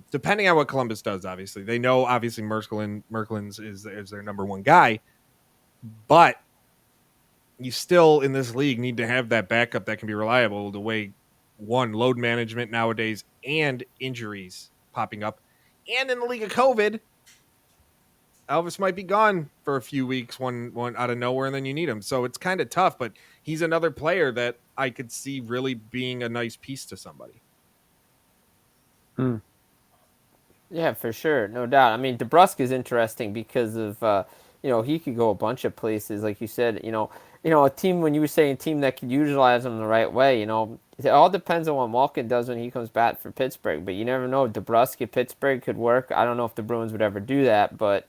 Depending on what Columbus does, obviously. They know, obviously, Merklins is their number one guy, but you still, in this league, need to have that backup that can be reliable the way, one, load management nowadays and injuries popping up. And in the league of COVID, Elvis might be gone for a few weeks, one out of nowhere, and then you need him. So it's kind of tough, but he's another player that I could see really being a nice piece to somebody. Yeah, for sure. No doubt. I mean, DeBrusk is interesting because of, he could go a bunch of places. Like you said, a team, when you were saying a team that could utilize him the right way, it all depends on what Malkin does when he comes back for Pittsburgh. But you never know. DeBrusk at Pittsburgh could work. I don't know if the Bruins would ever do that, but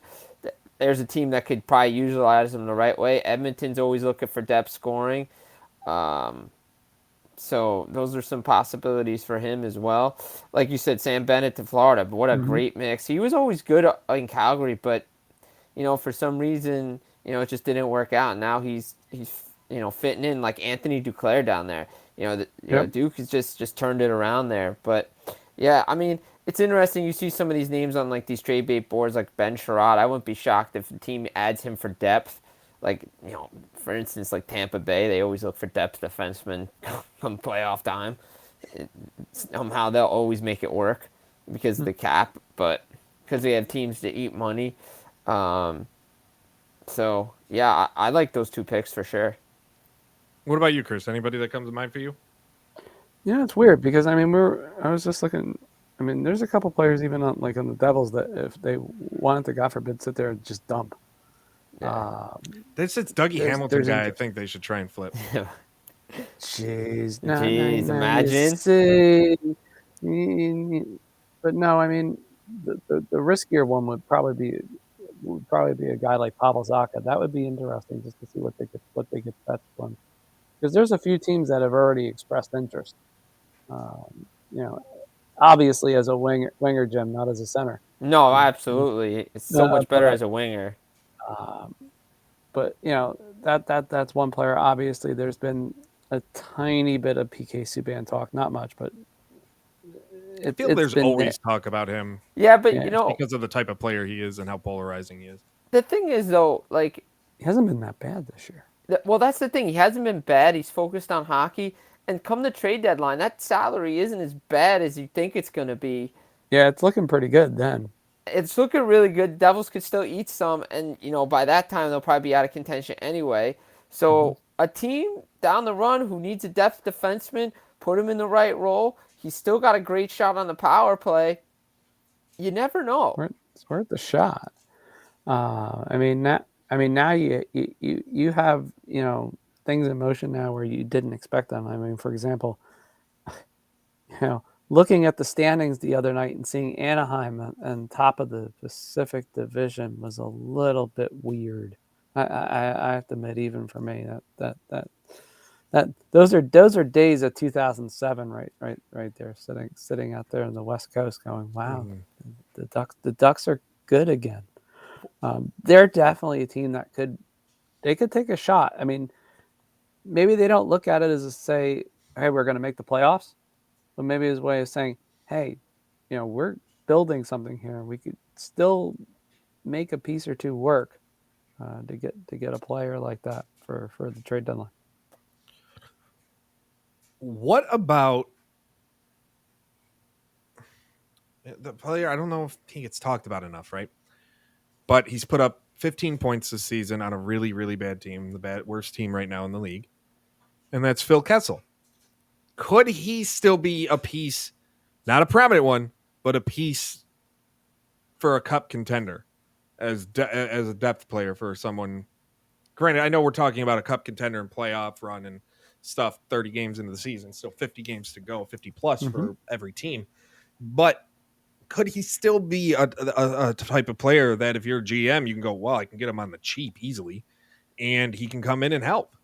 there's a team that could probably utilize him the right way. Edmonton's always looking for depth scoring. So those are some possibilities for him as well. Like you said, Sam Bennett to Florida, but what a great mix. He was always good in Calgary, but, for some reason, it just didn't work out. Now he's fitting in like Anthony Duclair down there. Duke has just turned it around there. But, yeah, I mean, it's interesting. You see some of these names on, these trade bait boards like Ben Sherrod. I wouldn't be shocked if the team adds him for depth. For instance, Tampa Bay, they always look for depth defensemen come playoff time. Somehow they'll always make it work because of the cap, but because they have teams to eat money. So, yeah, I like those two picks for sure. What about you, Chris? Anybody that comes to mind for you? Yeah, it's weird because, I was just looking. There's a couple players even on the Devils that if they wanted to, God forbid, sit there and just dump. This is Dougie Hamilton guy. I think they should try and flip. Jeez, imagine. But no, I mean, the riskier one would probably be a guy like Pavel Zacha. That would be interesting just to see what they could fetch from. Because there's a few teams that have already expressed interest. Obviously as a winger, Jim, not as a center. No, absolutely. It's so much better as a winger. But that's one player. Obviously, there's been a tiny bit of PK Subban talk, not much, but I feel there's always talk about him. Yeah, but because of the type of player he is and how polarizing he is. The thing is, though, like he hasn't been that bad this year. Well, that's the thing. He hasn't been bad. He's focused on hockey. And come the trade deadline, that salary isn't as bad as you think it's going to be. Yeah, it's looking pretty good then. It's looking really good. Devils could still eat some, and by that time they'll probably be out of contention anyway. So a team down the run who needs a depth defenseman, put him in the right role. He's still got a great shot on the power play. You never know. It's worth the shot. Now you have things in motion now where you didn't expect them. I mean, for example, looking at the standings the other night and seeing Anaheim on top of the Pacific Division was a little bit weird. I have to admit, even for me, that those are days of 2007, right there, sitting out there on the West Coast, going, wow, the Ducks are good again. They're definitely a team that could take a shot. I mean, maybe they don't look at it as say, hey, we're going to make the playoffs, but maybe it's a way of saying, hey, we're building something here. We could still make a piece or two work to get a player like that for the trade deadline. What about the player? I don't know if he gets talked about enough, right? But he's put up 15 points this season on a really, really bad team, the worst team right now in the league. And that's Phil Kessel. Could he still be a piece, not a prominent one, but a piece for a cup contender as a depth player for someone? Granted, I know we're talking about a cup contender and playoff run and stuff 30 games into the season, still 50 games to go, 50 plus for every team. But could he still be a type of player that if you're a GM, you can go, well, I can get him on the cheap easily, and he can come in and help?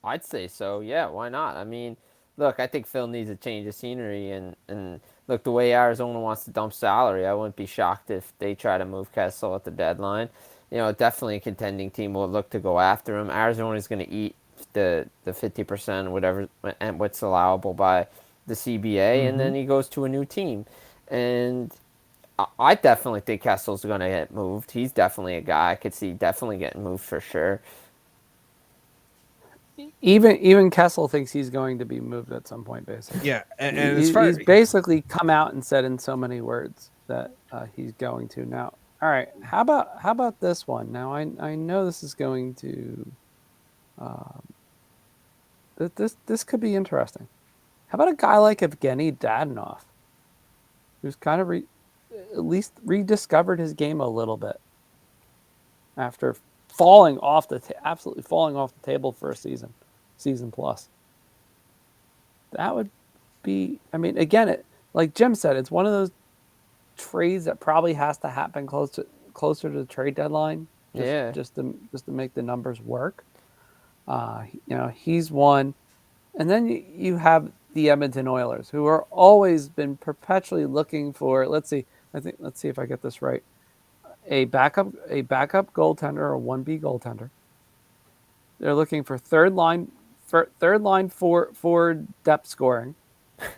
I'd say so. Yeah, why not? I mean, look, I think Phil needs a change of scenery, and look, the way Arizona wants to dump salary, I wouldn't be shocked if they try to move Kessel at the deadline. Definitely a contending team will look to go after him. Arizona's going to eat the 50% or whatever, and what's allowable by the CBA, and then he goes to a new team. And I definitely think Kessel's going to get moved. He's definitely a guy I could see definitely getting moved for sure. Even Kessel thinks he's going to be moved at some point, basically. Yeah, and he's basically come out and said in so many words that he's going to. Now, all right, how about this one? Now, I know this is going to this could be interesting. How about a guy like Evgeny Dadonov, who's kind of at least rediscovered his game a little bit after absolutely falling off the table for a season plus. That would be, I mean, again, like Jim said, it's one of those trades that probably has to happen closer to the trade deadline. Just to make the numbers work. He's one, and then you have the Edmonton Oilers, who are always been perpetually looking for. Let's see if I get this right. A backup goaltender or 1B goaltender. They're looking for third line for depth scoring,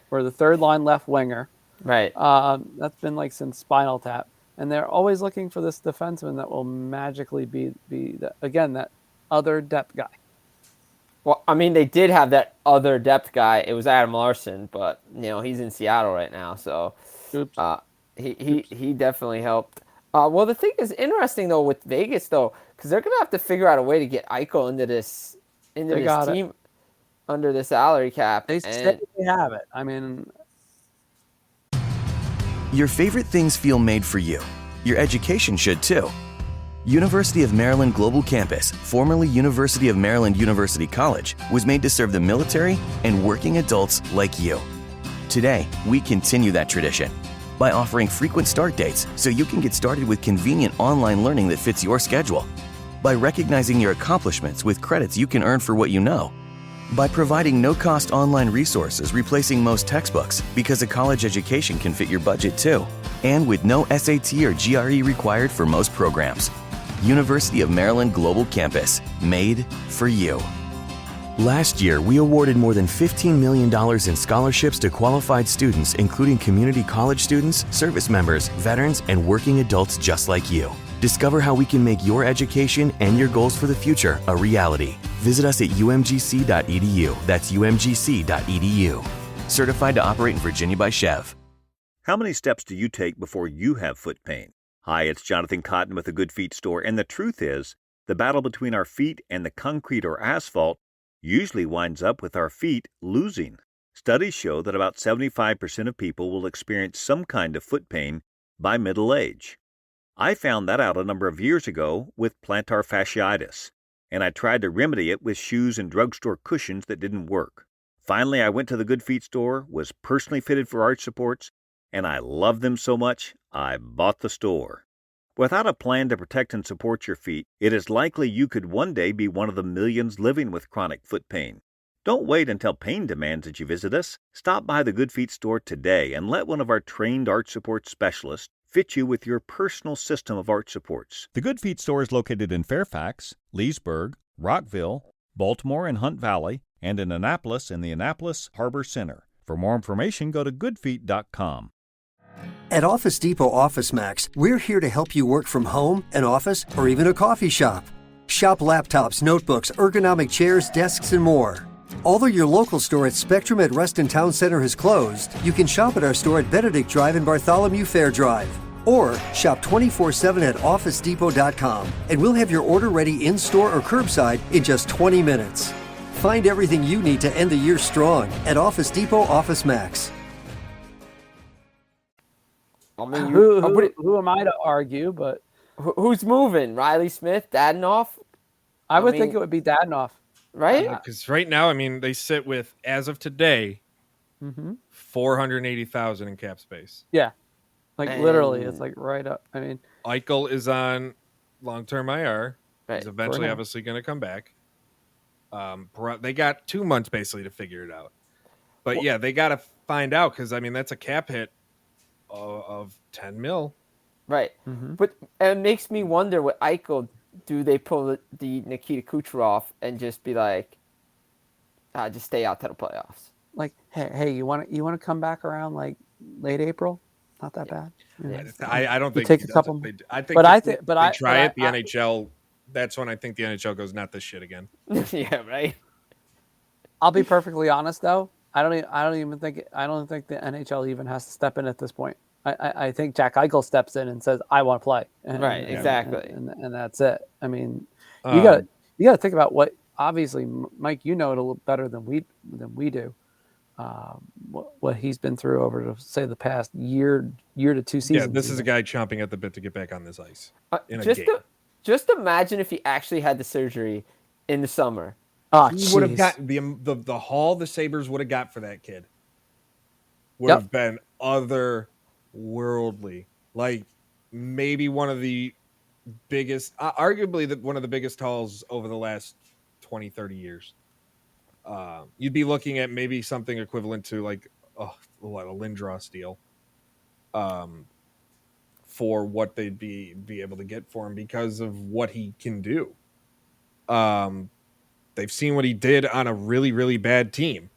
or the third line left winger. Right. That's been like since Spinal Tap, and they're always looking for this defenseman that will magically be that other depth guy. Well, I mean, they did have that other depth guy. It was Adam Larson, but he's in Seattle right now, so he definitely helped. Well, the thing is interesting though with Vegas though, because they're gonna have to figure out a way to get Eichel into this team under the salary cap. They say they have it. I mean, your favorite things feel made for you. Your education should too. University of Maryland Global Campus, formerly University of Maryland University College, was made to serve the military and working adults like you. Today, we continue that tradition by offering frequent start dates so you can get started with convenient online learning that fits your schedule, by recognizing your accomplishments with credits you can earn for what you know, by providing no-cost online resources replacing most textbooks because a college education can fit your budget too, and with no SAT or GRE required for most programs. University of Maryland Global Campus, made for you. Last year, we awarded more than $15 million in scholarships to qualified students, including community college students, service members, veterans, and working adults just like you. Discover how we can make your education and your goals for the future a reality. Visit us at umgc.edu. That's umgc.edu. Certified to operate in Virginia by Chev. How many steps do you take before you have foot pain? Hi, it's Jonathan Cotton with the Good Feet Store, and the truth is, the battle between our feet and the concrete or asphalt usually winds up with our feet losing. Studies show that about 75% of people will experience some kind of foot pain by middle age. I found that out a number of years ago with plantar fasciitis, and I tried to remedy it with shoes and drugstore cushions that didn't work. Finally, I went to the Good Feet Store, was personally fitted for arch supports, and I loved them so much, I bought the store. Without a plan to protect and support your feet, it is likely you could one day be one of the millions living with chronic foot pain. Don't wait until pain demands that you visit us. Stop by the Good Feet Store today and let one of our trained arch support specialists fit you with your personal system of arch supports. The Good Feet Store is located in Fairfax, Leesburg, Rockville, Baltimore and Hunt Valley, and in Annapolis in the Annapolis Harbor Center. For more information, go to goodfeet.com. At Office Depot Office Max, we're here to help you work from home, an office, or even a coffee shop. Shop laptops, notebooks, ergonomic chairs, desks, and more. Although your local store at Spectrum at Reston Town Center has closed, you can shop at our store at Benedict Drive and Bartholomew Fair Drive. Or shop 24/7 at OfficeDepot.com, and we'll have your order ready in-store or curbside in just 20 minutes. Find everything you need to end the year strong at Office Depot Office Max. I mean, who am I to argue? But who's moving? Riley Smith, Dadenoff? I would think it would be Dadenoff, right? Because right now, I mean, they sit with, as of today, 480,000 in cap space. Yeah, literally, it's like right up. I mean, Eichel is on long-term IR. Right. He's eventually, obviously, going to come back. They got 2 months basically to figure it out. But yeah, they got to find out because I mean that's a cap hit of 10 mil. Right. But it makes me wonder with Eichel, do they pull the Nikita Kucherov and just be like, just stay out to the playoffs? Like, hey, you want to come back around like late April? Not that bad. Yeah. I don't think take a couple. I think, but I try it. The NHL. That's when I think the NHL goes, not this shit again. Yeah, right. I'll be perfectly honest though. I don't think the NHL even has to step in at this point. I think Jack Eichel steps in and says, "I want to play." Right, exactly, and that's it. I mean, you got to think about what. Obviously, Mike, you know it a little better than we do. What he's been through over, say, the past year to 2 seasons. Yeah, this is a guy chomping at the bit to get back on this ice in a game. Just imagine if he actually had the surgery in the summer. Oh, he would have gotten the haul the Sabres would have got for that kid. Would have been otherworldly. Like maybe one of the biggest, arguably one of the biggest hauls over the last 20, 30 years. You'd be looking at maybe something equivalent to like a Lindros deal. For what they'd be able to get for him because of what he can do. They've seen what he did on a really, really bad team.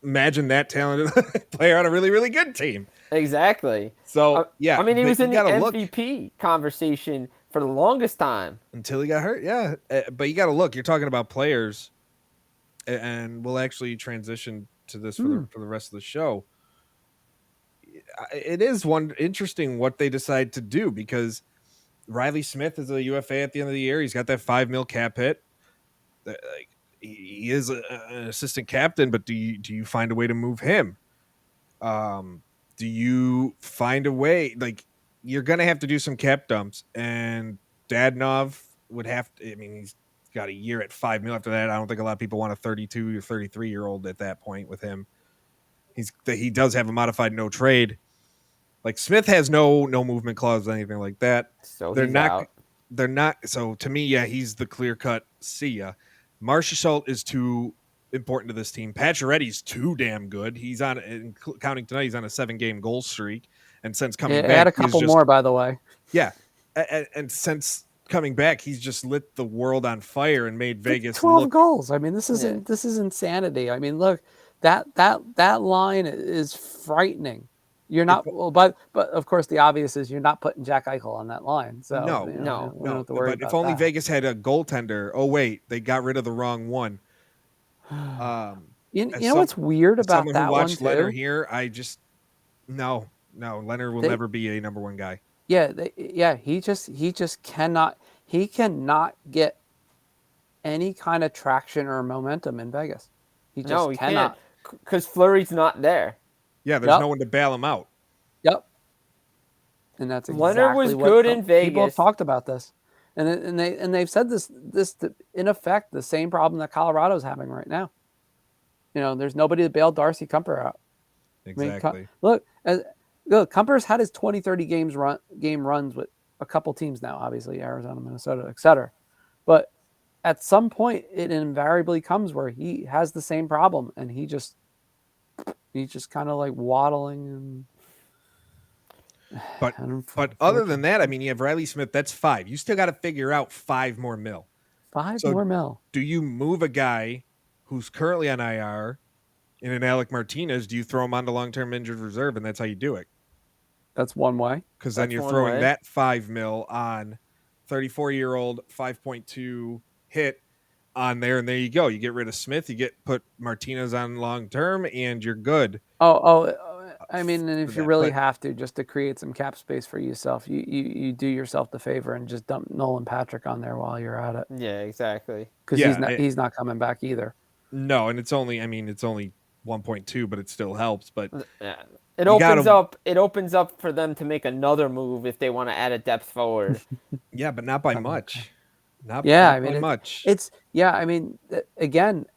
Imagine that talented player on a really, really good team. Exactly. So, yeah. I mean, he was in the MVP conversation for the longest time. Until he got hurt, yeah. But you got to look. You're talking about players, and we'll actually transition to this for the rest of the show. It is interesting what they decide to do because Riley Smith is a UFA at the end of the year. He's got that $5 million cap hit. Like he is an assistant captain, but do you find a way to move him? Do you find a way? Like you're gonna have to do some cap dumps, and Dadonov would have to. I mean, he's got a year at $5 million after that. I don't think a lot of people want a 32 or 33-year-old at that point with him. He does have a modified no trade. Like Smith has no movement clause, anything like that. So they're not out. They're not. So to me, yeah, he's the clear cut. See ya. Marchessault is too important to this team. Pacioretty's too damn good. He's on, counting tonight, he's on a 7-game goal streak. And since coming back, add a couple more, by the way. Yeah, and since coming back, he's just lit the world on fire and made Vegas 12 goals. I mean, this is insanity. I mean, look, that line is frightening. You're not but of course the obvious is you're not putting Jack Eichel on that line. So no. We don't have to worry But about if only that. Vegas had a goaltender. Oh wait, they got rid of the wrong one. You know what's weird about that one too? Leonard here, I just no. Leonard will never be a number one guy. Yeah, he just cannot get any kind of traction or momentum in Vegas. He cannot because Fleury's not there. Yeah, there's no one to bail him out. Yep. And that's exactly Leonard was good in Vegas. People have talked about this, and they've said this in effect the same problem that Colorado's having right now. You know, there's nobody to bail Darcy Kumper out. Exactly. I mean, look, Kumper's had his 20-30 game runs with a couple teams now, obviously Arizona, Minnesota, etc. But at some point, it invariably comes where he has the same problem, and he's just kind of like waddling and. But other than that, I mean, you have Riley Smith. That's 5. You still got to figure out $5 more mil. More mil. Do you move a guy who's currently on IR in an Alec Martinez? Do you throw him onto long-term injured reserve, and that's how you do it? That's one way. Because then you're throwing that $5 million on 34-year-old 5.2 hit on there, and there you go. You get rid of Smith, put Martinez on long term, and you're good. I mean, and if you really have to, just to create some cap space for yourself, you do yourself the favor and just dump Nolan Patrick on there while you're at it. Yeah, exactly. Because he's not coming back either. No, and it's only 1.2, but it still helps. But yeah. It opens up for them to make another move if they want to add a depth forward. Yeah, but not by much. Much. Again,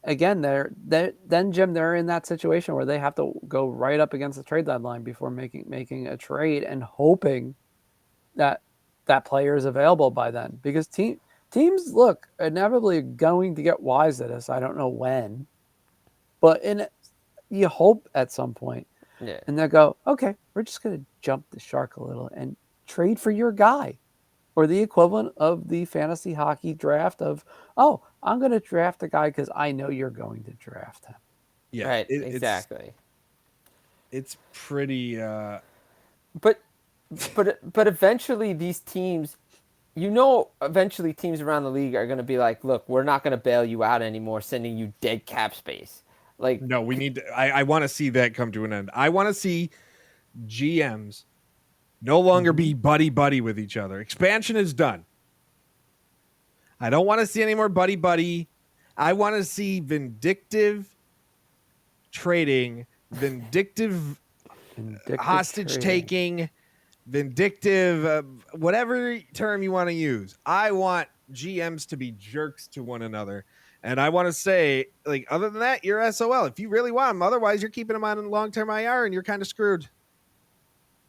then Jim, they're in that situation where they have to go right up against the trade deadline before making a trade and hoping that player is available by then, because teams look inevitably going to get wise at us. I don't know when, but you hope at some point. Yeah. And they'll go, okay, we're just going to jump the shark a little and trade for your guy. Or the equivalent of the fantasy hockey draft of, I'm going to draft a guy because I know you're going to draft him. Yeah, right, exactly. It's pretty. But eventually these teams, eventually teams around the league are going to be like, look, we're not going to bail you out anymore, sending you dead cap space. Like, no, we need to. I want to see that come to an end. I want to see GMs no longer be buddy with each other. Expansion is done. I don't want to see any more buddy. I want to see vindictive trading, vindictive hostage taking, vindictive, whatever term you want to use. I want GMs to be jerks to one another. And I want to say, like, other than that, you're SOL. If you really want them, otherwise you're keeping them on long-term IR and you're kind of screwed.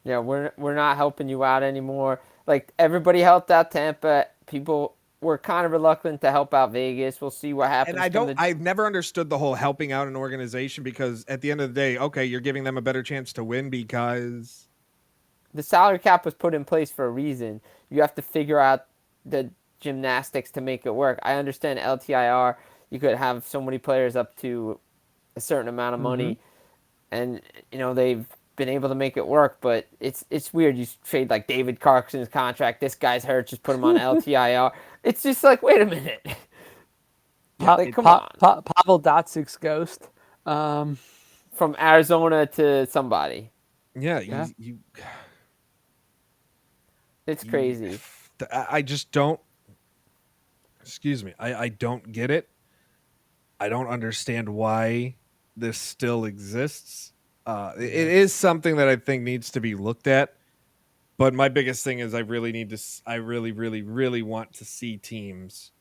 Yeah, we're not helping you out anymore. Like, everybody helped out Tampa. People were kind of reluctant to help out Vegas. We'll see what happens. And I've never understood the whole helping out an organization, because at the end of the day, okay, you're giving them a better chance to win because the salary cap was put in place for a reason. You have to figure out the gymnastics to make it work. I understand LTIR. You could have so many players up to a certain amount of money, and they've been able to make it work, but it's weird. You trade like David Clarkson's contract. This guy's hurt. Just put him on LTIR. It's just like, wait a minute. Come on. Pavel Datsuk's ghost from Arizona to somebody. Yeah. It's crazy. I just don't. Excuse me. I don't get it. I don't understand why this still exists. It is something that I think needs to be looked at. But my biggest thing is I really want to see teams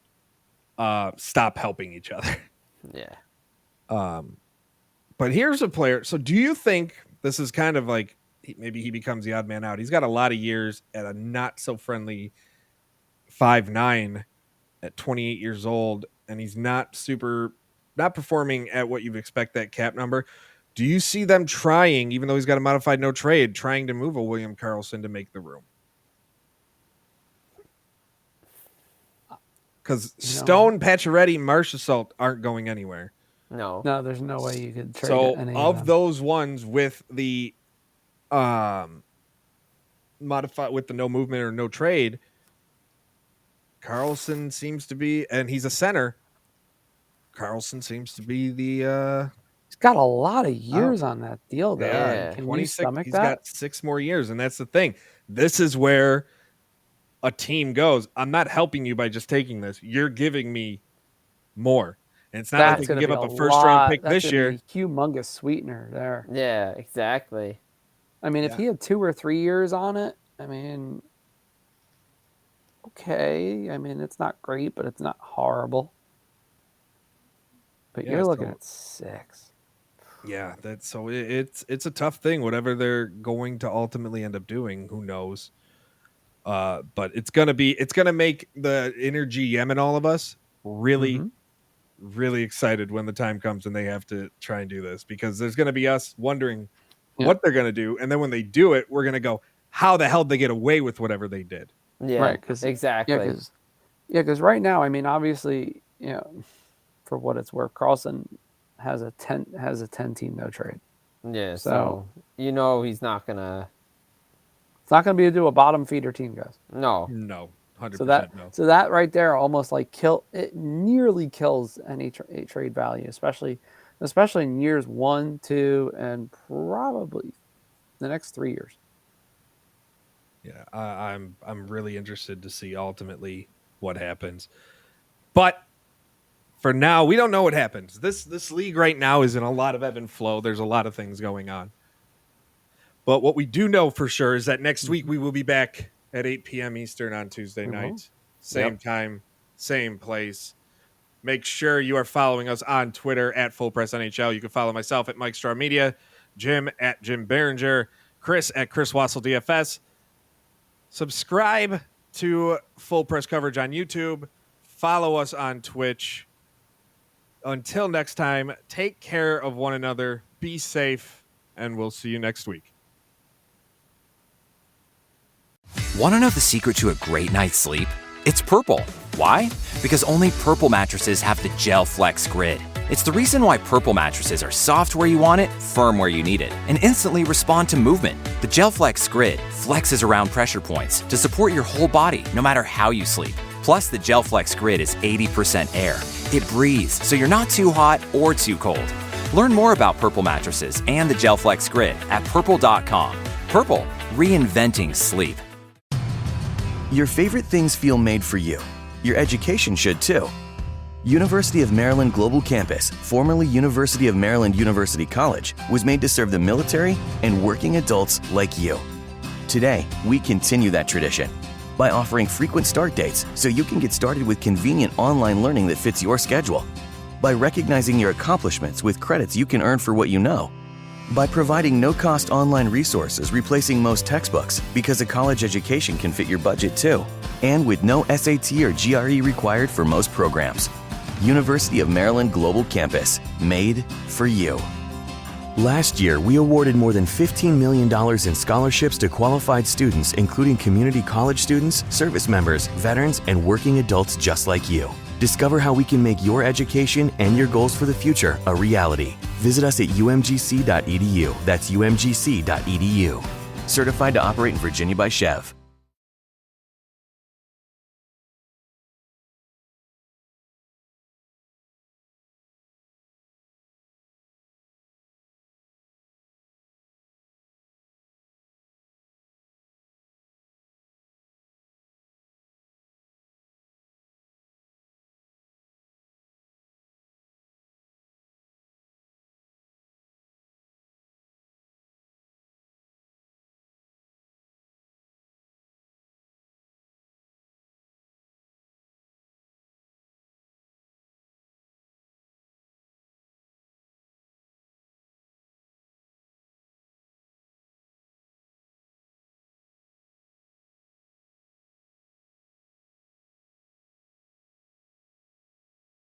stop helping each other. Yeah. But here's a player. So do you think this is kind of like maybe he becomes the odd man out? He's got a lot of years at a not so friendly 5'9" at 28 years old, and he's not performing at what you'd expect that cap number. Do you see them trying, even though he's got a modified no trade, trying to move a William Karlsson to make the room? Because Stone, Pacioretty, Marchessault aren't going anywhere. No, there's no way you could trade any of those ones with the modified with the no movement or no trade, Karlsson seems to be, and he's a center. Karlsson seems to be the. He's got a lot of years on that deal, though. Yeah, Can you stomach he's that? got 6 more years, and that's the thing. This is where a team goes. I'm not helping you by just taking this. You're giving me more. And it's not like you can give up a first-round pick this year. Humongous sweetener there. Yeah, exactly. I mean, if he had 2 or 3 years on it, I mean, okay. I mean, it's not great, but it's not horrible. But you're looking at 6. Yeah, it's a tough thing. Whatever they're going to ultimately end up doing, who knows? But it's gonna make the inner GM and all of us really, really excited when the time comes and they have to try and do this, because there's gonna be us wondering what they're gonna do, and then when they do it, we're gonna go, how the hell did they get away with whatever they did? Yeah, right. Exactly. Because right now, I mean, obviously, for what it's worth, Karlsson has a 10 team no trade. Yeah, so he's not gonna. It's not gonna be to do a bottom feeder team, guys. No, 100%. So that right there almost like nearly kills any trade value, especially in years 1, 2, and probably the next 3 years. Yeah, I'm really interested to see ultimately what happens, but for now, we don't know what happens. This league right now is in a lot of ebb and flow. There's a lot of things going on. But what we do know for sure is that next week we will be back at 8 p.m. Eastern on Tuesday night. Same time, same place. Make sure you are following us on Twitter at Full Press NHL. You can follow myself at Mike Straw Media, Jim at Jim Behringer, Chris at Chris Wassel DFS. Subscribe to Full Press Coverage on YouTube. Follow us on Twitch. Until next time, take care of one another, be safe, and we'll see you next week. Want to know the secret to a great night's sleep? It's Purple. Why? Because only Purple mattresses have the Gel Flex Grid. It's the reason why Purple mattresses are soft where you want it, firm where you need it, and instantly respond to movement. The Gel Flex Grid flexes around pressure points to support your whole body, no matter how you sleep. Plus, the Gel Flex Grid is 80% air. It breathes, so you're not too hot or too cold. Learn more about Purple mattresses and the Gel Flex Grid at purple.com. Purple, reinventing sleep. Your favorite things feel made for you. Your education should too. University of Maryland Global Campus, formerly University of Maryland University College, was made to serve the military and working adults like you. Today, we continue that tradition by offering frequent start dates so you can get started with convenient online learning that fits your schedule, by recognizing your accomplishments with credits you can earn for what you know, by providing no-cost online resources replacing most textbooks because a college education can fit your budget too, and with no SAT or GRE required for most programs. University of Maryland Global Campus, made for you. Last year, we awarded more than $15 million in scholarships to qualified students, including community college students, service members, veterans, and working adults just like you. Discover how we can make your education and your goals for the future a reality. Visit us at umgc.edu. That's umgc.edu. Certified to operate in Virginia by Chev.